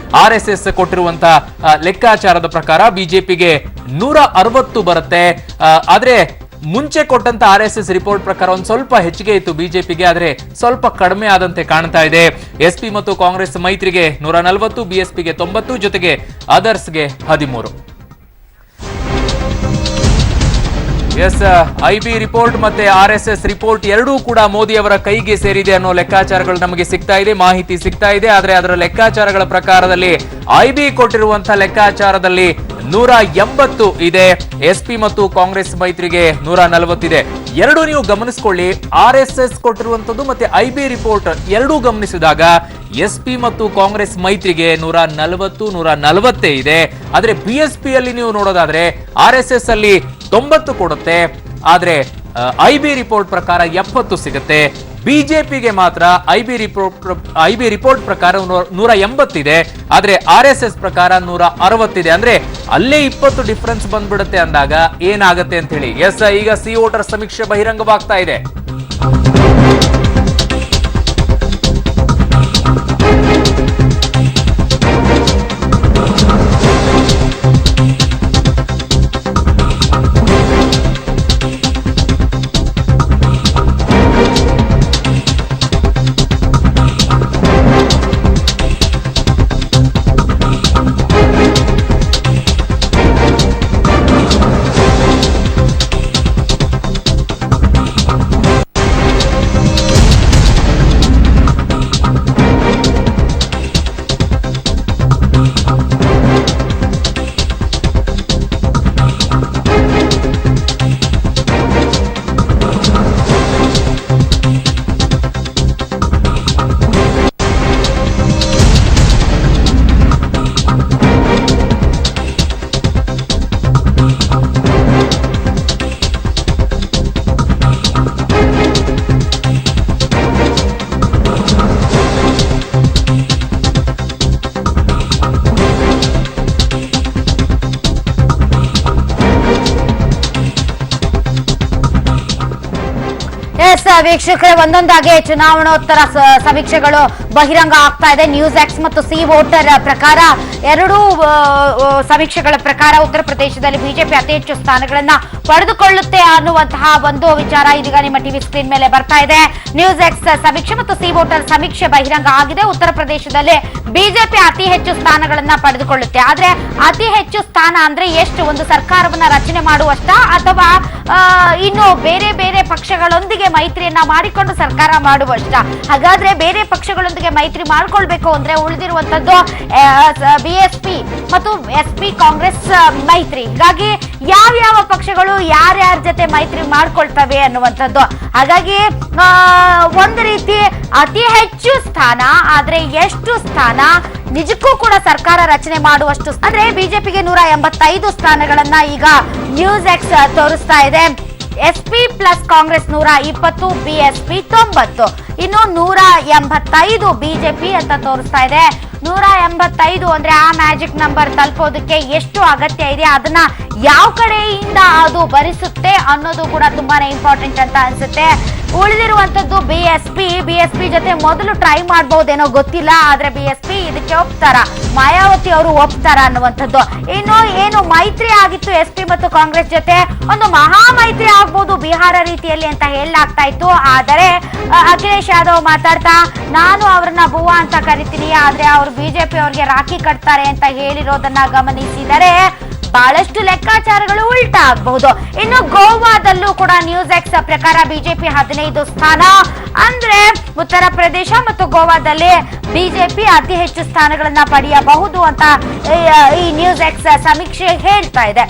RSS ಕೊಟ್ಟಿರುವಂತಹ ಲೆಕ್ಕಾಚಾರದ ಪ್ರಕಾರ ಬಿಜೆಪಿಗೆ 160 ಬರುತ್ತೆ. ಆದ್ರೆ ಮುಂಚೆ ಕೊಟ್ಟಂತ RSS ರಿಪೋರ್ಟ್ ಪ್ರಕಾರ ಒಂದ್ ಸ್ವಲ್ಪ ಹೆಚ್ಚಿಗೆ ಇತ್ತು ಬಿಜೆಪಿಗೆ, ಆದ್ರೆ ಸ್ವಲ್ಪ ಕಡಿಮೆ ಆದಂತೆ ಕಾಣ್ತಾ ಇದೆ. ಎಸ್ಪಿ ಮತ್ತು ಕಾಂಗ್ರೆಸ್ ಮೈತ್ರಿಗೆ 140, BSPಗೆ 90, ಜೊತೆಗೆ ಅದರ್ಸ್ಗೆ 13. IB ರಿಪೋರ್ಟ್ ಮತ್ತೆ RSS ರಿಪೋರ್ಟ್ ಎರಡೂ ಕೂಡ ಮೋದಿ ಅವರ ಕೈಗೆ ಸೇರಿದೆ ಅನ್ನೋ ಲೆಕ್ಕಾಚಾರಗಳು ನಮಗೆ ಸಿಗ್ತಾ ಇದೆ, ಮಾಹಿತಿ ಸಿಗ್ತಾ ಇದೆ. ಆದ್ರೆ ಅದರ ಲೆಕ್ಕಾಚಾರಗಳ ಪ್ರಕಾರದಲ್ಲಿ IB ಕೊಟ್ಟಿರುವಂತಹ ಲೆಕ್ಕಾಚಾರದಲ್ಲಿ 180 ಇದೆ, ಎಸ್ಪಿ ಮತ್ತು ಕಾಂಗ್ರೆಸ್ ಮೈತ್ರಿಗೆ 140 ಇದೆ. ಎರಡು ನೀವು ಗಮನಿಸಿಕೊಳ್ಳಿ, RSS ಕೊಟ್ಟಿರುವಂತದ್ದು ಮತ್ತೆ IB ರಿಪೋರ್ಟ್ ಎರಡೂ ಗಮನಿಸಿದಾಗ ಎಸ್ಪಿ ಮತ್ತು ಕಾಂಗ್ರೆಸ್ ಮೈತ್ರಿಗೆ 140 ಇದೆ. ಆದ್ರೆ BSP ಅಲ್ಲಿ ನೀವು ನೋಡೋದಾದ್ರೆ RSS ಅಲ್ಲಿ 90 ಕೊಡುತ್ತೆ, ಆದ್ರೆ IB ರಿಪೋರ್ಟ್ ಪ್ರಕಾರ 70 ಸಿಗುತ್ತೆ. ಬಿಜೆಪಿಗೆ ಮಾತ್ರ IB ರಿಪೋರ್ಟ್ ಪ್ರಕಾರ 180 ಇದೆ, ಆದ್ರೆ RSS ಪ್ರಕಾರ 160 ಇದೆ. ಅಂದ್ರೆ ಅಲ್ಲೇ 20 ಡಿಫರೆನ್ಸ್ ಬಂದ್ಬಿಡುತ್ತೆ ಅಂದಾಗ ಏನಾಗುತ್ತೆ ಅಂತ ಹೇಳಿ. ಈಗ ಸಿ ವೋಟರ್ ಸಮೀಕ್ಷೆ ಬಹಿರಂಗವಾಗ್ತಾ ಇದೆ. ವೀಕ್ಷಕರೇ, ಒಂದೊಂದಾಗಿ ಚುನಾವಣೋತ್ತರ ಸಮೀಕ್ಷೆಗಳು ಬಹಿರಂಗ ಆಗ್ತಾ ಇದೆ. ನ್ಯೂಸ್ ಎಕ್ಸ್ ಮತ್ತು ಸಿ ವೋಟರ್ ಪ್ರಕಾರ ಎರಡೂ ಸಮೀಕ್ಷೆಗಳ ಪ್ರಕಾರ ಉತ್ತರ ಪ್ರದೇಶದಲ್ಲಿ ಬಿಜೆಪಿ ಅತಿ ಹೆಚ್ಚು ಸ್ಥಾನಗಳನ್ನ ಪಡೆದುಕೊಳ್ಳುತ್ತೆ ಅನ್ನುವಂತಹ ಒಂದು ವಿಚಾರ ಇದೀಗ ನಿಮ್ಮ ಟಿವಿ ಸ್ಕ್ರೀನ್ ಮೇಲೆ ಬರ್ತಾ ಇದೆ. ನ್ಯೂಸ್ ಎಕ್ಸ್ ಸಮೀಕ್ಷೆ ಮತ್ತು ಸಿ ವೋಟರ್ ಸಮೀಕ್ಷೆ ಬಹಿರಂಗ ಆಗಿದೆ. ಉತ್ತರ ಪ್ರದೇಶದಲ್ಲಿ ಬಿಜೆಪಿ ಅತಿ ಹೆಚ್ಚು ಸ್ಥಾನಗಳನ್ನ ಪಡೆದುಕೊಳ್ಳುತ್ತೆ. ಆದ್ರೆ ಅತಿ ಹೆಚ್ಚು ಸ್ಥಾನ ಅಂದ್ರೆ ಎಷ್ಟು? ಒಂದು ಸರ್ಕಾರವನ್ನ ರಚನೆ ಮಾಡುವಷ್ಟ ಅಥವಾ ಇನ್ನು ಬೇರೆ ಬೇರೆ ಪಕ್ಷಗಳೊಂದಿಗೆ ಮೈತ್ರಿಯನ್ನ ಮಾಡಿಕೊಂಡು ಸರ್ಕಾರ ಮಾಡುವಷ್ಟ? ಹಾಗಾದ್ರೆ ಬೇರೆ ಪಕ್ಷಗಳೊಂದಿಗೆ ಮೈತ್ರಿ ಮಾಡ್ಕೊಳ್ಬೇಕು ಅಂದ್ರೆ ಉಳಿದಿರುವಂತದ್ದು BSP ಮತ್ತು SP ಕಾಂಗ್ರೆಸ್ ಮೈತ್ರಿ. ಹೀಗಾಗಿ ಯಾವ ಪಕ್ಷಗಳು ಯಾರ್ಯಾರ ಜೊತೆ ಮೈತ್ರಿ ಮಾಡ್ಕೊಳ್ತವೆ ಅನ್ನುವಂಥದ್ದು. ಹಾಗಾಗಿ ಒಂದು ರೀತಿ ಅತಿ ಹೆಚ್ಚು ಸ್ಥಾನ, ಆದ್ರೆ ಎಷ್ಟು ಸ್ಥಾನ ನಿಜಕ್ಕೂ ಕೂಡ ಸರ್ಕಾರ ರಚನೆ ಮಾಡುವಷ್ಟು ಅಂದ್ರೆ ಬಿಜೆಪಿಗೆ 185 ಸ್ಥಾನಗಳನ್ನ ಈಗ ನ್ಯೂಸ್ ಎಕ್ಸ್ ತೋರಿಸ್ತಾ ಇದೆ. SP ಪ್ಲಸ್ ಕಾಂಗ್ರೆಸ್ 120, BSP 90, ಇನ್ನು 185 ಬಿಜೆಪಿ ಅಂತ ತೋರಿಸ್ತಾ ಇದೆ. 185 ಅಂದ್ರೆ ಆ ಮ್ಯಾಜಿಕ್ ನಂಬರ್ ತಲುಪೋದಕ್ಕೆ ಎಷ್ಟು ಅಗತ್ಯ ಇದೆ, ಅದನ್ನ ಯಾವ ಕಡೆಯಿಂದ ಅದು ಭರಿಸುತ್ತೆ ಅನ್ನೋದು ಕೂಡ ತುಂಬಾನೇ ಇಂಪಾರ್ಟೆಂಟ್ ಅಂತ ಅನ್ಸುತ್ತೆ. ಉಳಿದಿರುವಂತದ್ದು BSP ಜೊತೆ ಮೊದಲು ಟ್ರೈ ಮಾಡಬಹುದೇನೋ ಗೊತ್ತಿಲ್ಲ, ಆದ್ರೆ BSP ಇದಕ್ಕೆ ಒಪ್ತಾರ, ಮಾಯಾವತಿ ಅವರು ಒಪ್ತಾರ ಅನ್ನುವಂಥದ್ದು. ಇನ್ನು ಏನು ಮೈತ್ರಿ ಆಗಿತ್ತು SP ಮತ್ತು ಕಾಂಗ್ರೆಸ್ ಜೊತೆ, ಒಂದು ಮಹಾ ಮೈತ್ರಿ ಆಗ್ಬಹುದು ಬಿಹಾರ ರೀತಿಯಲ್ಲಿ ಅಂತ ಹೇಳಲಾಗ್ತಾ ಇತ್ತು. ಆದರೆ ಅಖಿಲೇಶ್ ಯಾದವ್ ಮಾತಾಡ್ತಾ ನಾನು ಅವ್ರನ್ನ ಬುವ್ವ ಅಂತ ಕರಿತೀನಿ, ಆದ್ರೆ ಅವರು ಬಿಜೆಪಿ ಅವ್ರಿಗೆ ರಾಖಿ ಕಟ್ತಾರೆ ಅಂತ ಹೇಳಿರೋದನ್ನ ಗಮನಿಸಿದರೆ ಬಹಳಷ್ಟು ಲೆಕ್ಕಾಚಾರಗಳು ಉಲ್ಟಾ ಆಗಬಹುದು. ಇನ್ನು ಗೋವಾದಲ್ಲೂ ಕೂಡ ನ್ಯೂಸ್ ಎಕ್ಸ್ ಪ್ರಕಾರ ಬಿಜೆಪಿ 15 ಸ್ಥಾನ, ಅಂದ್ರೆ ಉತ್ತರ ಪ್ರದೇಶ ಮತ್ತು ಗೋವಾದಲ್ಲಿ ಬಿಜೆಪಿ ಅತಿ ಹೆಚ್ಚು ಸ್ಥಾನಗಳನ್ನ ಪಡೆಯಬಹುದು ಅಂತ ಈ ನ್ಯೂಸ್ ಎಕ್ಸ್ ಸಮೀಕ್ಷೆ ಹೇಳ್ತಾ ಇದೆ.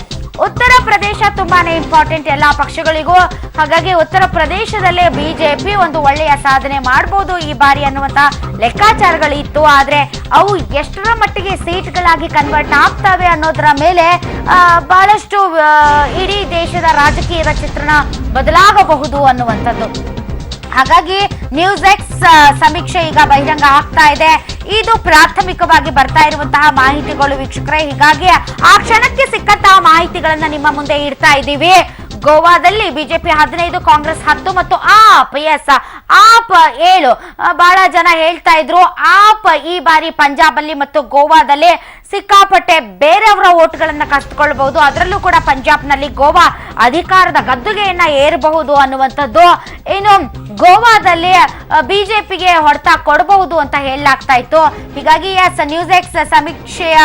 ಉತ್ತರ ಪ್ರದೇಶ ತುಂಬಾನೇ ಇಂಪಾರ್ಟೆಂಟ್ ಎಲ್ಲಾ ಪಕ್ಷಗಳಿಗೂ. ಹಾಗಾಗಿ ಉತ್ತರ ಪ್ರದೇಶದಲ್ಲೇ ಬಿಜೆಪಿ ಒಂದು ಒಳ್ಳೆಯ ಸಾಧನೆ ಮಾಡಬಹುದು ಈ ಬಾರಿ ಅನ್ನುವಂತ ಲೆಕ್ಕಾಚಾರಗಳಿತ್ತು. ಆದ್ರೆ ಅವು ಎಷ್ಟರ ಮಟ್ಟಿಗೆ ಸೀಟ್ಗಳಾಗಿ ಕನ್ವರ್ಟ್ ಆಗ್ತವೆ ಅನ್ನೋದರ ಮೇಲೆ ಬಹಳಷ್ಟು ಇಡೀ ದೇಶದ ರಾಜಕೀಯದ ಚಿತ್ರಣ ಬದಲಾಗಬಹುದು ಅನ್ನುವಂಥದ್ದು. ಹಾಗಾಗಿ ನ್ಯೂಸ್ ಎಕ್ಸ್ ಸಮೀಕ್ಷೆ ಈಗ ಬಹಿರಂಗ ಆಗ್ತಾ ಇದೆ. ಇದು ಪ್ರಾಥಮಿಕವಾಗಿ ಬರ್ತಾ ಇರುವಂತಹ ಮಾಹಿತಿಗಳು ವೀಕ್ಷಕರೇ. ಹೀಗಾಗಿ ಆ ಕ್ಷಣಕ್ಕೆ ಸಿಕ್ಕಂತಹ ಮಾಹಿತಿಗಳನ್ನ ನಿಮ್ಮ ಮುಂದೆ ಇಡ್ತಾ ಇದ್ದೀವಿ. ಗೋವಾದಲ್ಲಿ ಬಿಜೆಪಿ 15, ಕಾಂಗ್ರೆಸ್ 10 ಮತ್ತು ಆಪ್ 7. ಬಹಳ ಜನ ಹೇಳ್ತಾ ಇದ್ರು ಆಪ್ ಈ ಬಾರಿ ಪಂಜಾಬ್ ಅಲ್ಲಿ ಮತ್ತು ಗೋವಾದಲ್ಲಿ ಸಿಕ್ಕಾಪಟ್ಟೆ ಬೇರೆಯವರ ಓಟ್ಗಳನ್ನ ಕಸಿದುಕೊಳ್ಳಬಹುದು. ಅದರಲ್ಲೂ ಕೂಡ ಪಂಜಾಬ್ನಲ್ಲಿ ಗೋವಾ ಅಧಿಕಾರದ ಗದ್ದುಗೆಯನ್ನ ಏರಬಹುದು ಅನ್ನುವಂಥದ್ದು. ಇನ್ನು ಗೋವಾದಲ್ಲಿ ಬಿಜೆಪಿಗೆ ಹೊಡೆತ ಕೊಡಬಹುದು ಅಂತ ಹೇಳಲಾಗ್ತಾ ಇತ್ತು. ಹೀಗಾಗಿ ನ್ಯೂಸ್ ಎಕ್ಸ್ ಸಮೀಕ್ಷೆಯ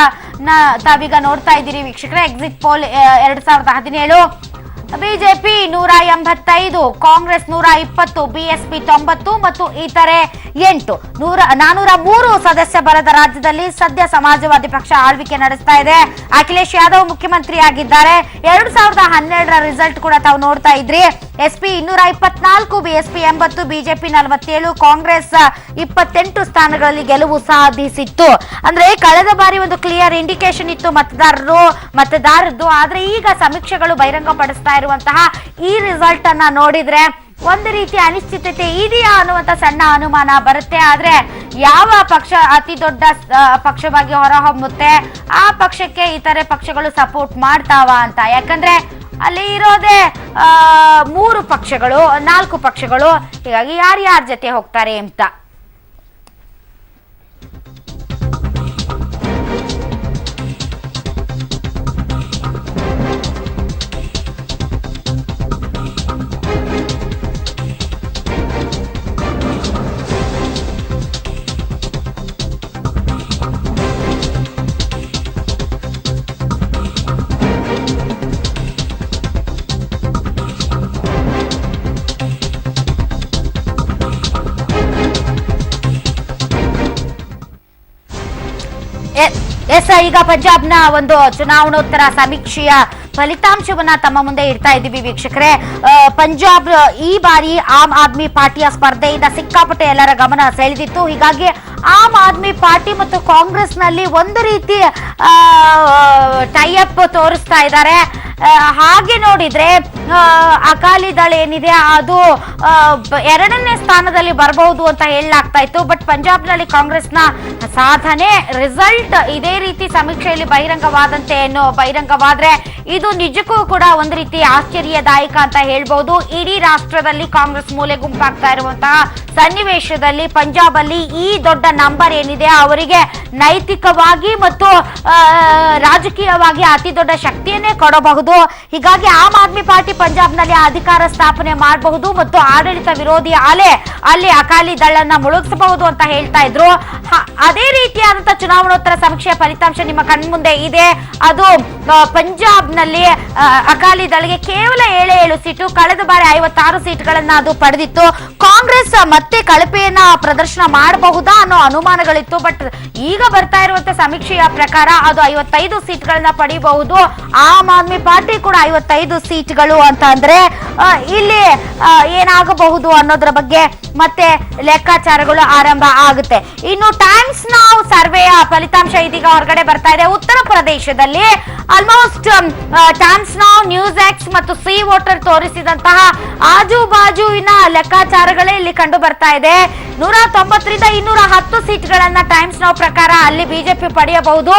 ತಾವೀಗ ನೋಡ್ತಾ ಇದ್ದೀರಿ ವೀಕ್ಷಕರೇ. Exit poll 2017 BJP 185, Congress 120, BSP 90 ಮತ್ತು ಇತರೆ 8. 403 ಸದಸ್ಯ ಬಲದ ರಾಜ್ಯದಲ್ಲಿ ಸದ್ಯ ಸಮಾಜವಾದಿ ಪಕ್ಷ ಆಳ್ವಿಕೆ ನಡೆಸ್ತಾ ಇದೆ. ಅಖಿಲೇಶ್ ಯಾದವ್ ಮುಖ್ಯಮಂತ್ರಿ ಆಗಿದ್ದಾರೆ. 2012ರ ರಿಸಲ್ಟ್ ಕೂಡ ತಾವು ನೋಡ್ತಾ ಇದ್ರಿ. ಎಸ್ಪಿ 224, ಬಿಎಸ್ಪಿ 80, ಬಿಜೆಪಿ 47, ಕಾಂಗ್ರೆಸ್ 28 ಸ್ಥಾನಗಳಲ್ಲಿ ಗೆಲುವು ಸಾಧಿಸಿತ್ತು. ಅಂದ್ರೆ ಕಳೆದ ಬಾರಿ ಒಂದು ಕ್ಲಿಯರ್ ಇಂಡಿಕೇಶನ್ ಇತ್ತು ಮತದಾರರದ್ದು. ಆದ್ರೆ ಈಗ ಸಮೀಕ್ಷೆಗಳು ಬಹಿರಂಗ ಪಡಿಸ್ತಾ ಇರುವಂತಹ ಈ ರಿಸಲ್ಟ್ ಅನ್ನ ನೋಡಿದ್ರೆ ಒಂದು ರೀತಿ ಅನಿಶ್ಚಿತತೆ ಇದೆಯಾ ಅನ್ನುವಂತ ಸಣ್ಣ ಅನುಮಾನ ಬರುತ್ತೆ. ಆದ್ರೆ ಯಾವ ಪಕ್ಷ ಅತಿ ದೊಡ್ಡ ಪಕ್ಷವಾಗಿ ಹೊರಹೊಮ್ಮುತ್ತೆ, ಆ ಪಕ್ಷಕ್ಕೆ ಇತರೆ ಪಕ್ಷಗಳು ಸಪೋರ್ಟ್ ಮಾಡ್ತಾವ ಅಂತ. ಯಾಕಂದ್ರೆ ಅಲ್ಲಿ ಇರೋದೇ 3 ಪಕ್ಷಗಳು, 4 ಪಕ್ಷಗಳು. ಹೀಗಾಗಿ ಯಾರ್ಯಾರ ಜೊತೆ ಹೋಗ್ತಾರೆ ಅಂತ. ಈಗ ಪಂಜಾಬ್ನ ಒಂದು ಚುನಾವಣೋತ್ತರ ಸಮೀಕ್ಷೆಯ ಫಲಿತಾಂಶವನ್ನ ತಮ್ಮ ಮುಂದೆ ಇಡ್ತಾ ಇದ್ದೀವಿ ವೀಕ್ಷಕರೇ. ಪಂಜಾಬ್ ಈ ಬಾರಿ ಆಮ್ ಆದ್ಮಿ ಪಾರ್ಟಿಯ ಸ್ಪರ್ಧೆಯಿಂದ ಸಿಕ್ಕಾಪಟ್ಟೆ ಎಲ್ಲರ ಗಮನ ಸೆಳೆದಿತ್ತು. ಹೀಗಾಗಿ ಆಮ್ ಆದ್ಮಿ ಪಾರ್ಟಿ ಮತ್ತು ಕಾಂಗ್ರೆಸ್ ನಲ್ಲಿ ಒಂದು ರೀತಿ ಟೈಅಪ್ ತೋರಿಸ್ತಾ ಇದ್ದಾರೆ. ಹಾಗೆ ನೋಡಿದ್ರೆ ಅಕಾಲಿ ದಳ ಏನಿದೆ ಅದು 2ನೇ ಸ್ಥಾನದಲ್ಲಿ ಬರಬಹುದು ಅಂತ ಹೇಳಲಾಗ್ತಾ ಇತ್ತು. ಬಟ್ ಪಂಜಾಬ್ ನಲ್ಲಿ ಕಾಂಗ್ರೆಸ್ನ ಸಾಧನೆ ರಿಸಲ್ಟ್ ಇದೇ ರೀತಿ ಸಮೀಕ್ಷೆಯಲ್ಲಿ ಬಹಿರಂಗವಾದ್ರೆ ಇದು ನಿಜಕ್ಕೂ ಕೂಡ ಒಂದು ರೀತಿ ಆಶ್ಚರ್ಯದಾಯಕ ಅಂತ ಹೇಳ್ಬಹುದು. ಇಡೀ ರಾಷ್ಟ್ರದಲ್ಲಿ ಕಾಂಗ್ರೆಸ್ ಮೂಲೆ ಗುಂಪಾಗ್ತಾ ಇರುವಂತಹ ಸನ್ನಿವೇಶದಲ್ಲಿ ಪಂಜಾಬ್ ಅಲ್ಲಿ ಈ ದೊಡ್ಡ ನಂಬರ್ ಏನಿದೆ ಅವರಿಗೆ ನೈತಿಕವಾಗಿ ಮತ್ತು ರಾಜಕೀಯವಾಗಿ ಅತಿ ದೊಡ್ಡ ಶಕ್ತಿಯನ್ನೇ ಕೊಡಬಹುದು. ಹೀಗಾಗಿ ಆಮ್ ಆದ್ಮಿ ಪಾರ್ಟಿ ಪಂಜಾಬ್ ನಲ್ಲಿ ಅಧಿಕಾರ ಸ್ಥಾಪನೆ ಮಾಡಬಹುದು ಮತ್ತು ಆಡಳಿತ ವಿರೋಧಿ ಅಲೆ ಅಲ್ಲಿ ಅಕಾಲಿ ದಳನ್ನ ಮುಳುಗಿಸಬಹುದು ಅಂತ ಹೇಳ್ತಾ ಇದ್ರು. ಅದೇ ರೀತಿಯಾದಂತಹ ಚುನಾವಣೋತ್ತರ ಸಮೀಕ್ಷೆಯ ಫಲಿತಾಂಶ ನಿಮ್ಮ ಕಣ್ಮುಂದೆ ಇದೆ. ಅದು ಪಂಜಾಬ್ ನಲ್ಲಿ ಅಕಾಲಿ ದಳಗೆ ಕೇವಲ 7 ಸೀಟು, ಕಳೆದ ಬಾರಿ 56 ಸೀಟ್ಗಳನ್ನ ಅದು ಪಡೆದಿತ್ತು. ಕಾಂಗ್ರೆಸ್ ಮತ್ತೆ ಕಳಪೆಯನ್ನ ಪ್ರದರ್ಶನ ಮಾಡಬಹುದಾ ಅನ್ನೋ ಅನುಮಾನಗಳಿತ್ತು. ಬಟ್ ಈಗ ಬರ್ತಾ ಇರುವಂತಹ ಸಮೀಕ್ಷೆಯ ಪ್ರಕಾರ ಅದು 55 ಸೀಟ್ಗಳನ್ನ ಪಡೆಯಬಹುದು. ಆಮ್ ಆದ್ಮಿ ಪಾರ್ಟಿ ಕೂಡ 55 ಸೀಟ್ಗಳು ಅಂತ ಅಂದ್ರೆ ಇಲ್ಲಿ ಏನಾಗಬಹುದು ಅನ್ನೋದ್ರ ಬಗ್ಗೆ ಮತ್ತೆ ಲೆಕ್ಕಾಚಾರಗಳು ಆರಂಭ ಆಗುತ್ತೆ. ಇನ್ನು ಟೈಮ್ಸ್ ನೌ ಸರ್ವೆಯ ಫಲಿತಾಂಶ ಇದೀಗ ಹೊರಗಡೆ ಬರ್ತಾ ಇದೆ. ಉತ್ತರ ಪ್ರದೇಶದಲ್ಲಿ almost times now, news X ಮತ್ತು ಸಿ ವೋಟರ್ ತೋರಿಸಿದಂತಹ ಆಜು ಬಾಜುವಿನ ಲೆಕ್ಕಾಚಾರಗಳೇ ಇಲ್ಲಿ ಕಂಡು ಬರ್ತಾ ಇದೆ. 190ರಿಂದ 210 ಸೀಟ್ಗಳನ್ನ ಟೈಮ್ಸ್ ನೌ ಪ್ರಕಾರ ಅಲ್ಲಿ ಬಿಜೆಪಿ ಪಡೆಯಬಹುದು.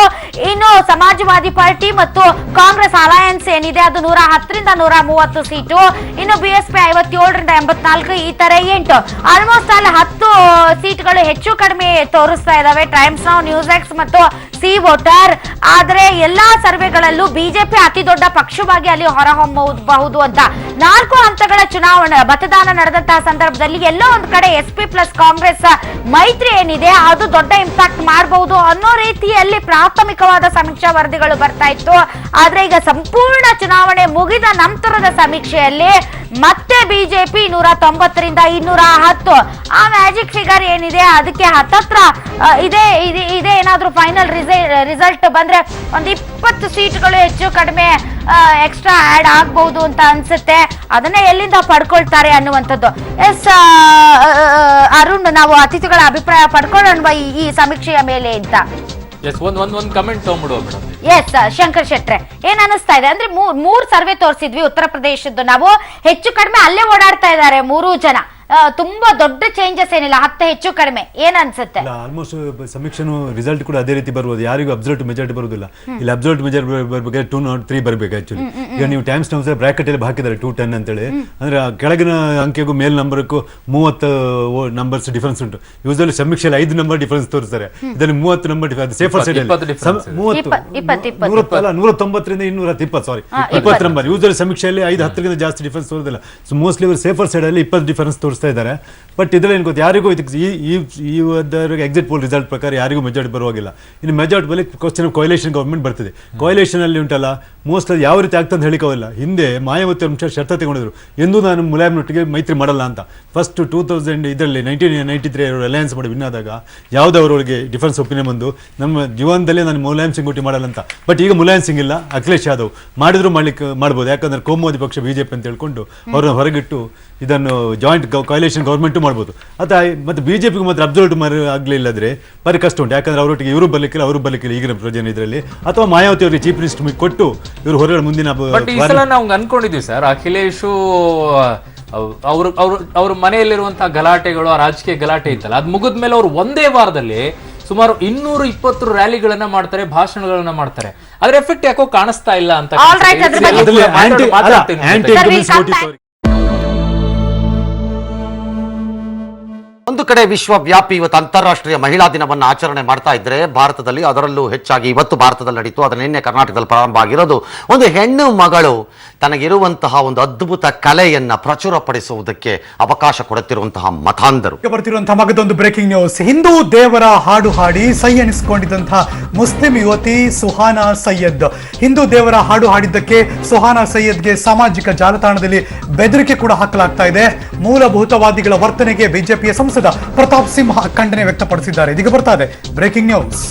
ಇನ್ನು ಸಮಾಜವಾದಿ ಪಾರ್ಟಿ ಮತ್ತು ಕಾಂಗ್ರೆಸ್ ಅಲಯನ್ಸ್ ಏನಿದೆ ಅದು 110ರಿಂದ 130 ಸೀಟು. ಇನ್ನು ಬಿಎಸ್ಪಿ 57ರಿಂದ 84, ಈ ತರ 8. ಆಲ್ಮೋಸ್ಟ್ ಅಲ್ಲಿ 10 ಸೀಟ್ಗಳು ಹೆಚ್ಚು ಕಡಿಮೆ ತೋರಿಸ್ತಾ ಇದಾವೆ ಟೈಮ್ಸ್ ನೌ, ನ್ಯೂಸ್ ಎಕ್ಸ್ ಮತ್ತು ಸಿ ವೋಟರ್. ಆದ್ರೆ ಎಲ್ಲಾ ಸರ್ವೆಗಳಲ್ಲೂ ಬಿಜೆಪಿ ಅತಿ ದೊಡ್ಡ ಪಕ್ಷವಾಗಿ ಅಲ್ಲಿ ಹೊರಹೊಮ್ಮಬಹುದು ಅಂತ. 4 ಹಂತಗಳ ಚುನಾವಣೆ ಮತದಾನ ನಡೆದಂತಹ ಸಂದರ್ಭದಲ್ಲಿ ಎಲ್ಲೋ ಒಂದ್ ಕಡೆ SP ಪ್ಲಸ್ ಕಾಂಗ್ರೆಸ್ ಮೈತ್ರಿ ಏನಿದೆ ಅದು ದೊಡ್ಡ ಇಂಪ್ಯಾಕ್ಟ್ ಮಾಡಬಹುದು ಅನ್ನೋ ರೀತಿಯಲ್ಲಿ ಪ್ರಾಥಮಿಕವಾದ ಸಮೀಕ್ಷಾ ವರದಿಗಳು ಬರ್ತಾ ಇತ್ತು. ಆದ್ರೆ ಈಗ ಸಂಪೂರ್ಣ ಚುನಾವಣೆ ಮುಗಿದ ನಂತರದ ಸಮೀಕ್ಷೆಯಲ್ಲಿ ಮತ್ತೆ ಬಿಜೆಪಿ 190ರಿಂದ 210 ಆ ಮ್ಯಾಜಿಕ್ ಫಿಗರ್ ಏನಿದೆ ಅದಕ್ಕೆ ಹತ್ತತ್ರ ಇದೇ ಏನಾದ್ರೂ ಫೈನಲ್ ರಿಸಲ್ಟ್ ಬಂದ್ರೆ ಒಂದು 20 ಸೀಟ್ಗಳು ಹೆಚ್ಚು ಕಡಿಮೆ ಎಕ್ಸ್ಟ್ರಾ ಆಡ್ ಆಗ್ಬಹುದು ಅಂತ ಅನ್ಸುತ್ತೆ. ಅದನ್ನ ಎಲ್ಲಿಂದ ಪಡ್ಕೊಳ್ತಾರೆ ಅನ್ನುವಂಥದ್ದು. ಎಸ್ ಅರುಣ್, ನಾವು ಅತಿಥಿಗಳ ಅಭಿಪ್ರಾಯ ಪಡ್ಕೊಳ್ಳೋಣ ಈ ಸಮೀಕ್ಷೆಯ ಮೇಲೆ ಅಂತ. ಒಂದ್ ಕಮೆಂಟ್ ತಗೊಂಡ್ಬಿಡುವ ಮೇಡಮ್. ಎಸ್ ಶಂಕರ್ ಶೆಟ್ರೆ, ಏನ್ ಅನಿಸ್ತಾ ಇದೆ ಅಂದ್ರೆ ಮೂರ್ ಸರ್ವೆ ತೋರಿಸಿದ್ವಿ ಉತ್ತರ ಪ್ರದೇಶದ್ದು. ನಾವು ಹೆಚ್ಚು ಕಡಿಮೆ ಅಲ್ಲೇ ಓಡಾಡ್ತಾ ಇದ್ದಾರೆ 3 ಜನ. ತುಂಬಾ ದೊಡ್ಡ ಚೇಂಜಸ್ ಏನಿಲ್ಲ, 10 ಹೆಚ್ಚು ಕಡಿಮೆ. ಏನ್ ಅನ್ಸುತ್ತೆ? ಆಲ್ಮೋಸ್ಟ್ ಸಮೀಕ್ಷೆನು ರಿಸಲ್ಟ್ ಕೂಡ ಅದೇ ರೀತಿ ಬರ್ಬೋದು. ಯಾರಿಗೂ ಅಬ್ಸಲ್ಯೂಟ್ ಮೆಜಾರಿಟಿ ಬರುವುದಿಲ್ಲ. ಇಲ್ಲಿ ಅಬ್ಸಲ್ಯೂಟ್ ಮೆಜಾರಿಟಿ ಬರ್ಬೇಕು 203 ಬರ್ಬೇಕು ಆಕ್ಚುಲಿ. ಈಗ ನೀವು ಟೈಮ್ಸ್ ಬ್ರಾಕೆಟ್ ಅಲ್ಲಿ ಹಾಕಿದ್ದಾರೆ 210 ಅಂತೇಳಿ. ಅಂದ್ರೆ ಕೆಳಗಿನ ಅಂಕೆಗೂ ಮೇಲ್ ನಂಬರ್ಗೂ 30 ನಂಬರ್ಸ್ ಡಿಫರೆನ್ಸ್ ಉಂಟು. ಯೂಸಲಿ ಸಮೀಕ್ಷೆಯಲ್ಲಿ 5 ನಂಬರ್ ಡಿಫರೆನ್ಸ್ ತೋರಿಸ್ತಾರೆ. ಇದರಲ್ಲಿ 30 ನಂಬರ್ ಸೇಫರ್ ಸೈಡ್ 190ರಿಂದ 220 ಸಾರಿ 20 ನಂಬರ್. ಯೂಸಲಿ ಸಮೀಕ್ಷೆಯಲ್ಲಿ 5-10ಗಿಂತ ಜಾಸ್ತಿ ಡಿಫರೆನ್ಸ್ ತೋರಿದಿಲ್ಲ. ಸೊ ಮೋಸ್ಟ್ಲಿ ಇವರು ಸೇಫರ್ ಸೈಡ್ ಅಲ್ಲಿ 20 ಡಿಫರೆನ್ಸ್ ತೋರಿಸ್ತಾ ಇದ್ದಾರೆ. ಬಟ್ ಇದ್ರಲ್ಲಿ ಏನು ಗೊತ್ತು, ಯಾರಿಗೂ ಎಕ್ಸಿಟ್ ಪೋಲ್ ರಿಸಲ್ಟ್ ಪ್ರಕಾರ ಯಾರಿಗೂ ಮೆಜಾರಿಟಿ ಬರುವಾಗಿಲ್ಲ. ಇನ್ನು ಮೆಜಾರಿಟಿ ಬಳಿ ಕ್ವಶನ್ ಕೊಯಲೇಷನ್ ಗವರ್ಮೆಂಟ್ ಬರ್ತದೆ. ಕೊಯಲೇಷನ್ ಅಲ್ಲಿ ಉಂಟಲ್ಲ ಮೋಸ್ಟ್ ಅದು ಯಾವ ರೀತಿ ಆಗ್ತದೆ ಹೇಳಿಕೋಲ್ಲ. ಹಿಂದೆ ಮಾಯಾವತಿ ಅಂಶ ಶರ್ತ ತಗೊಂಡಿದ್ರು, ಎಂದೂ ನಾನು ಮುಲಾಯಮ್ನೊಟ್ಟಿಗೆ ಮೈತ್ರಿ ಮಾಡಲ್ಲ ಅಂತ. ಫಸ್ಟ್ 2000 ಇದರಲ್ಲಿ 1993 ಅವರು ಅಲಯನ್ಸ್ ಮಾಡಿ ವಿನ್ ಆದಾಗ ಯಾವುದವರವರಿಗೆ ಡಿಫರೆನ್ಸ್ ಒಪಿನಿಯನ್ ಬಂದು ನಮ್ಮ ಜೀವನದಲ್ಲಿ ನಾನು ಮುಲಾಯಮ್ ಸಿಂಗ್ ಒಟ್ಟಿ ಮಾಡಲ್ಲ ಅಂತ. ಬಟ್ ಈಗ ಮುಲಾಯಮ್ ಸಿಂಗ್ ಇಲ್ಲ, ಅಖಿಲೇಶ್ ಯಾದವ್ ಮಾಡಿದ್ರು ಮಾಡ್ಬೋದು. ಯಾಕಂದ್ರೆ ಕೋಮುವಾದಿ ಪಕ್ಷ ಬಿಜೆಪಿ ಅಂತ ಹೇಳ್ಕೊಂಡು ಅವ್ರನ್ನ ಹೊರಗಿಟ್ಟು ಇದನ್ನು ಜಾಯಿಂಟ್ ಕೊಯಲೇಷನ್ ಗೌರ್ಮೆಂಟು ಮಾಡ್ಬೋದು. ಮತ್ತೆ ಬಿಜೆಪಿಗೂ ಮಾತ್ರ ಅಬ್ಸಲ್ಯೂಟ್ ಆಗಲಿಲ್ಲದ್ರೆ ಬರೀ ಕಷ್ಟ ಉಂಟು. ಯಾಕಂದ್ರೆ ಅವರೊಟ್ಟಿಗೆ ಇವರು ಬರ್ಲಿಕ್ಕಿಲ್ಲ, ಅವರು ಬರ್ಲಿಕ್ಕಿಲ್ಲ ಈಗಿನ ಪ್ರಜೆನ ಇದರಲ್ಲಿ. ಅಥವಾ ಮಾಯಾವತಿ ಅವರಿಗೆ ಚೀಫ್ ಮಿನಿಸ್ಟರ್ ಕೊಟ್ಟು ಇವರು ಹೊರಗಡೆ ಮುಂದಿನ ನಾವು ಅನ್ಕೊಂಡಿದ್ವಿ ಸರ್, ಅಖಿಲೇಶು ಅವ್ರ ಮನೆಯಲ್ಲಿರುವಂತಹ ಗಲಾಟೆಗಳು, ಆ ರಾಜಕೀಯ ಗಲಾಟೆ ಇತ್ತಲ್ಲ, ಅದು ಮುಗಿದ ಮೇಲೆ ಅವರು ಒಂದೇ ವಾರದಲ್ಲಿ ಸುಮಾರು 220 ರ್ಯಾಲಿಗಳನ್ನ ಮಾಡ್ತಾರೆ, ಭಾಷಣಗಳನ್ನ ಮಾಡ್ತಾರೆ. ಅದ್ರ ಎಫೆಕ್ಟ್ ಯಾಕೋ ಕಾಣಿಸ್ತಾ ಇಲ್ಲ ಅಂತ. ಒಂದು ಕಡೆ ವಿಶ್ವವ್ಯಾಪಿ ಇವತ್ತು ಅಂತಾರಾಷ್ಟ್ರೀಯ ಮಹಿಳಾ ದಿನವನ್ನು ಆಚರಣೆ ಮಾಡ್ತಾ ಇದ್ರೆ ಭಾರತದಲ್ಲಿ, ಅದರಲ್ಲೂ ಹೆಚ್ಚಾಗಿ ಇವತ್ತು ಭಾರತದಲ್ಲಿ ನಡೀತು, ಅದರ ನಿನ್ನೆ ಕರ್ನಾಟಕದಲ್ಲಿ ಪ್ರಾರಂಭ ಆಗಿರೋದು. ಒಂದು ಹೆಣ್ಣು ಮಗಳು ತನಗಿರುವಂತಹ ಒಂದು ಅದ್ಭುತ ಕಲೆಯನ್ನ ಪ್ರಚುರಪಡಿಸುವುದಕ್ಕೆ ಅವಕಾಶ ಕೊಡುತ್ತಿರುವಂತಹ ಮತಾಂಧರು. ಬರ್ತಿರುವಂತಹ ಮಗದೊಂದು ಬ್ರೇಕಿಂಗ್ ನ್ಯೂಸ್. ಹಿಂದೂ ದೇವರ ಹಾಡು ಹಾಡಿ ಸೈ ಎನಿಸಿಕೊಂಡಿದ್ದಂತಹ ಮುಸ್ಲಿಂ ಯುವತಿ ಸುಹಾನಾ ಸೈಯದ್. ಹಿಂದೂ ದೇವರ ಹಾಡು ಹಾಡಿದ್ದಕ್ಕೆ ಸುಹಾನಾ ಸೈಯದ್ಗೆ ಸಾಮಾಜಿಕ ಜಾಲತಾಣದಲ್ಲಿ ಬೆದರಿಕೆ ಕೂಡ ಹಾಕಲಾಗ್ತಾ ಇದೆ. ಮೂಲಭೂತವಾದಿಗಳ ವರ್ತನೆಗೆ ಬಿಜೆಪಿಯ ಸಂಸದ ಪ್ರತಾಪ್ ಸಿಂಹ ಖಂಡನೆ ವ್ಯಕ್ತಪಡಿಸಿದ್ದಾರೆ. ಇದೀಗ ಬರ್ತಾ ಇದೆ ಬ್ರೇಕಿಂಗ್ ನ್ಯೂಸ್.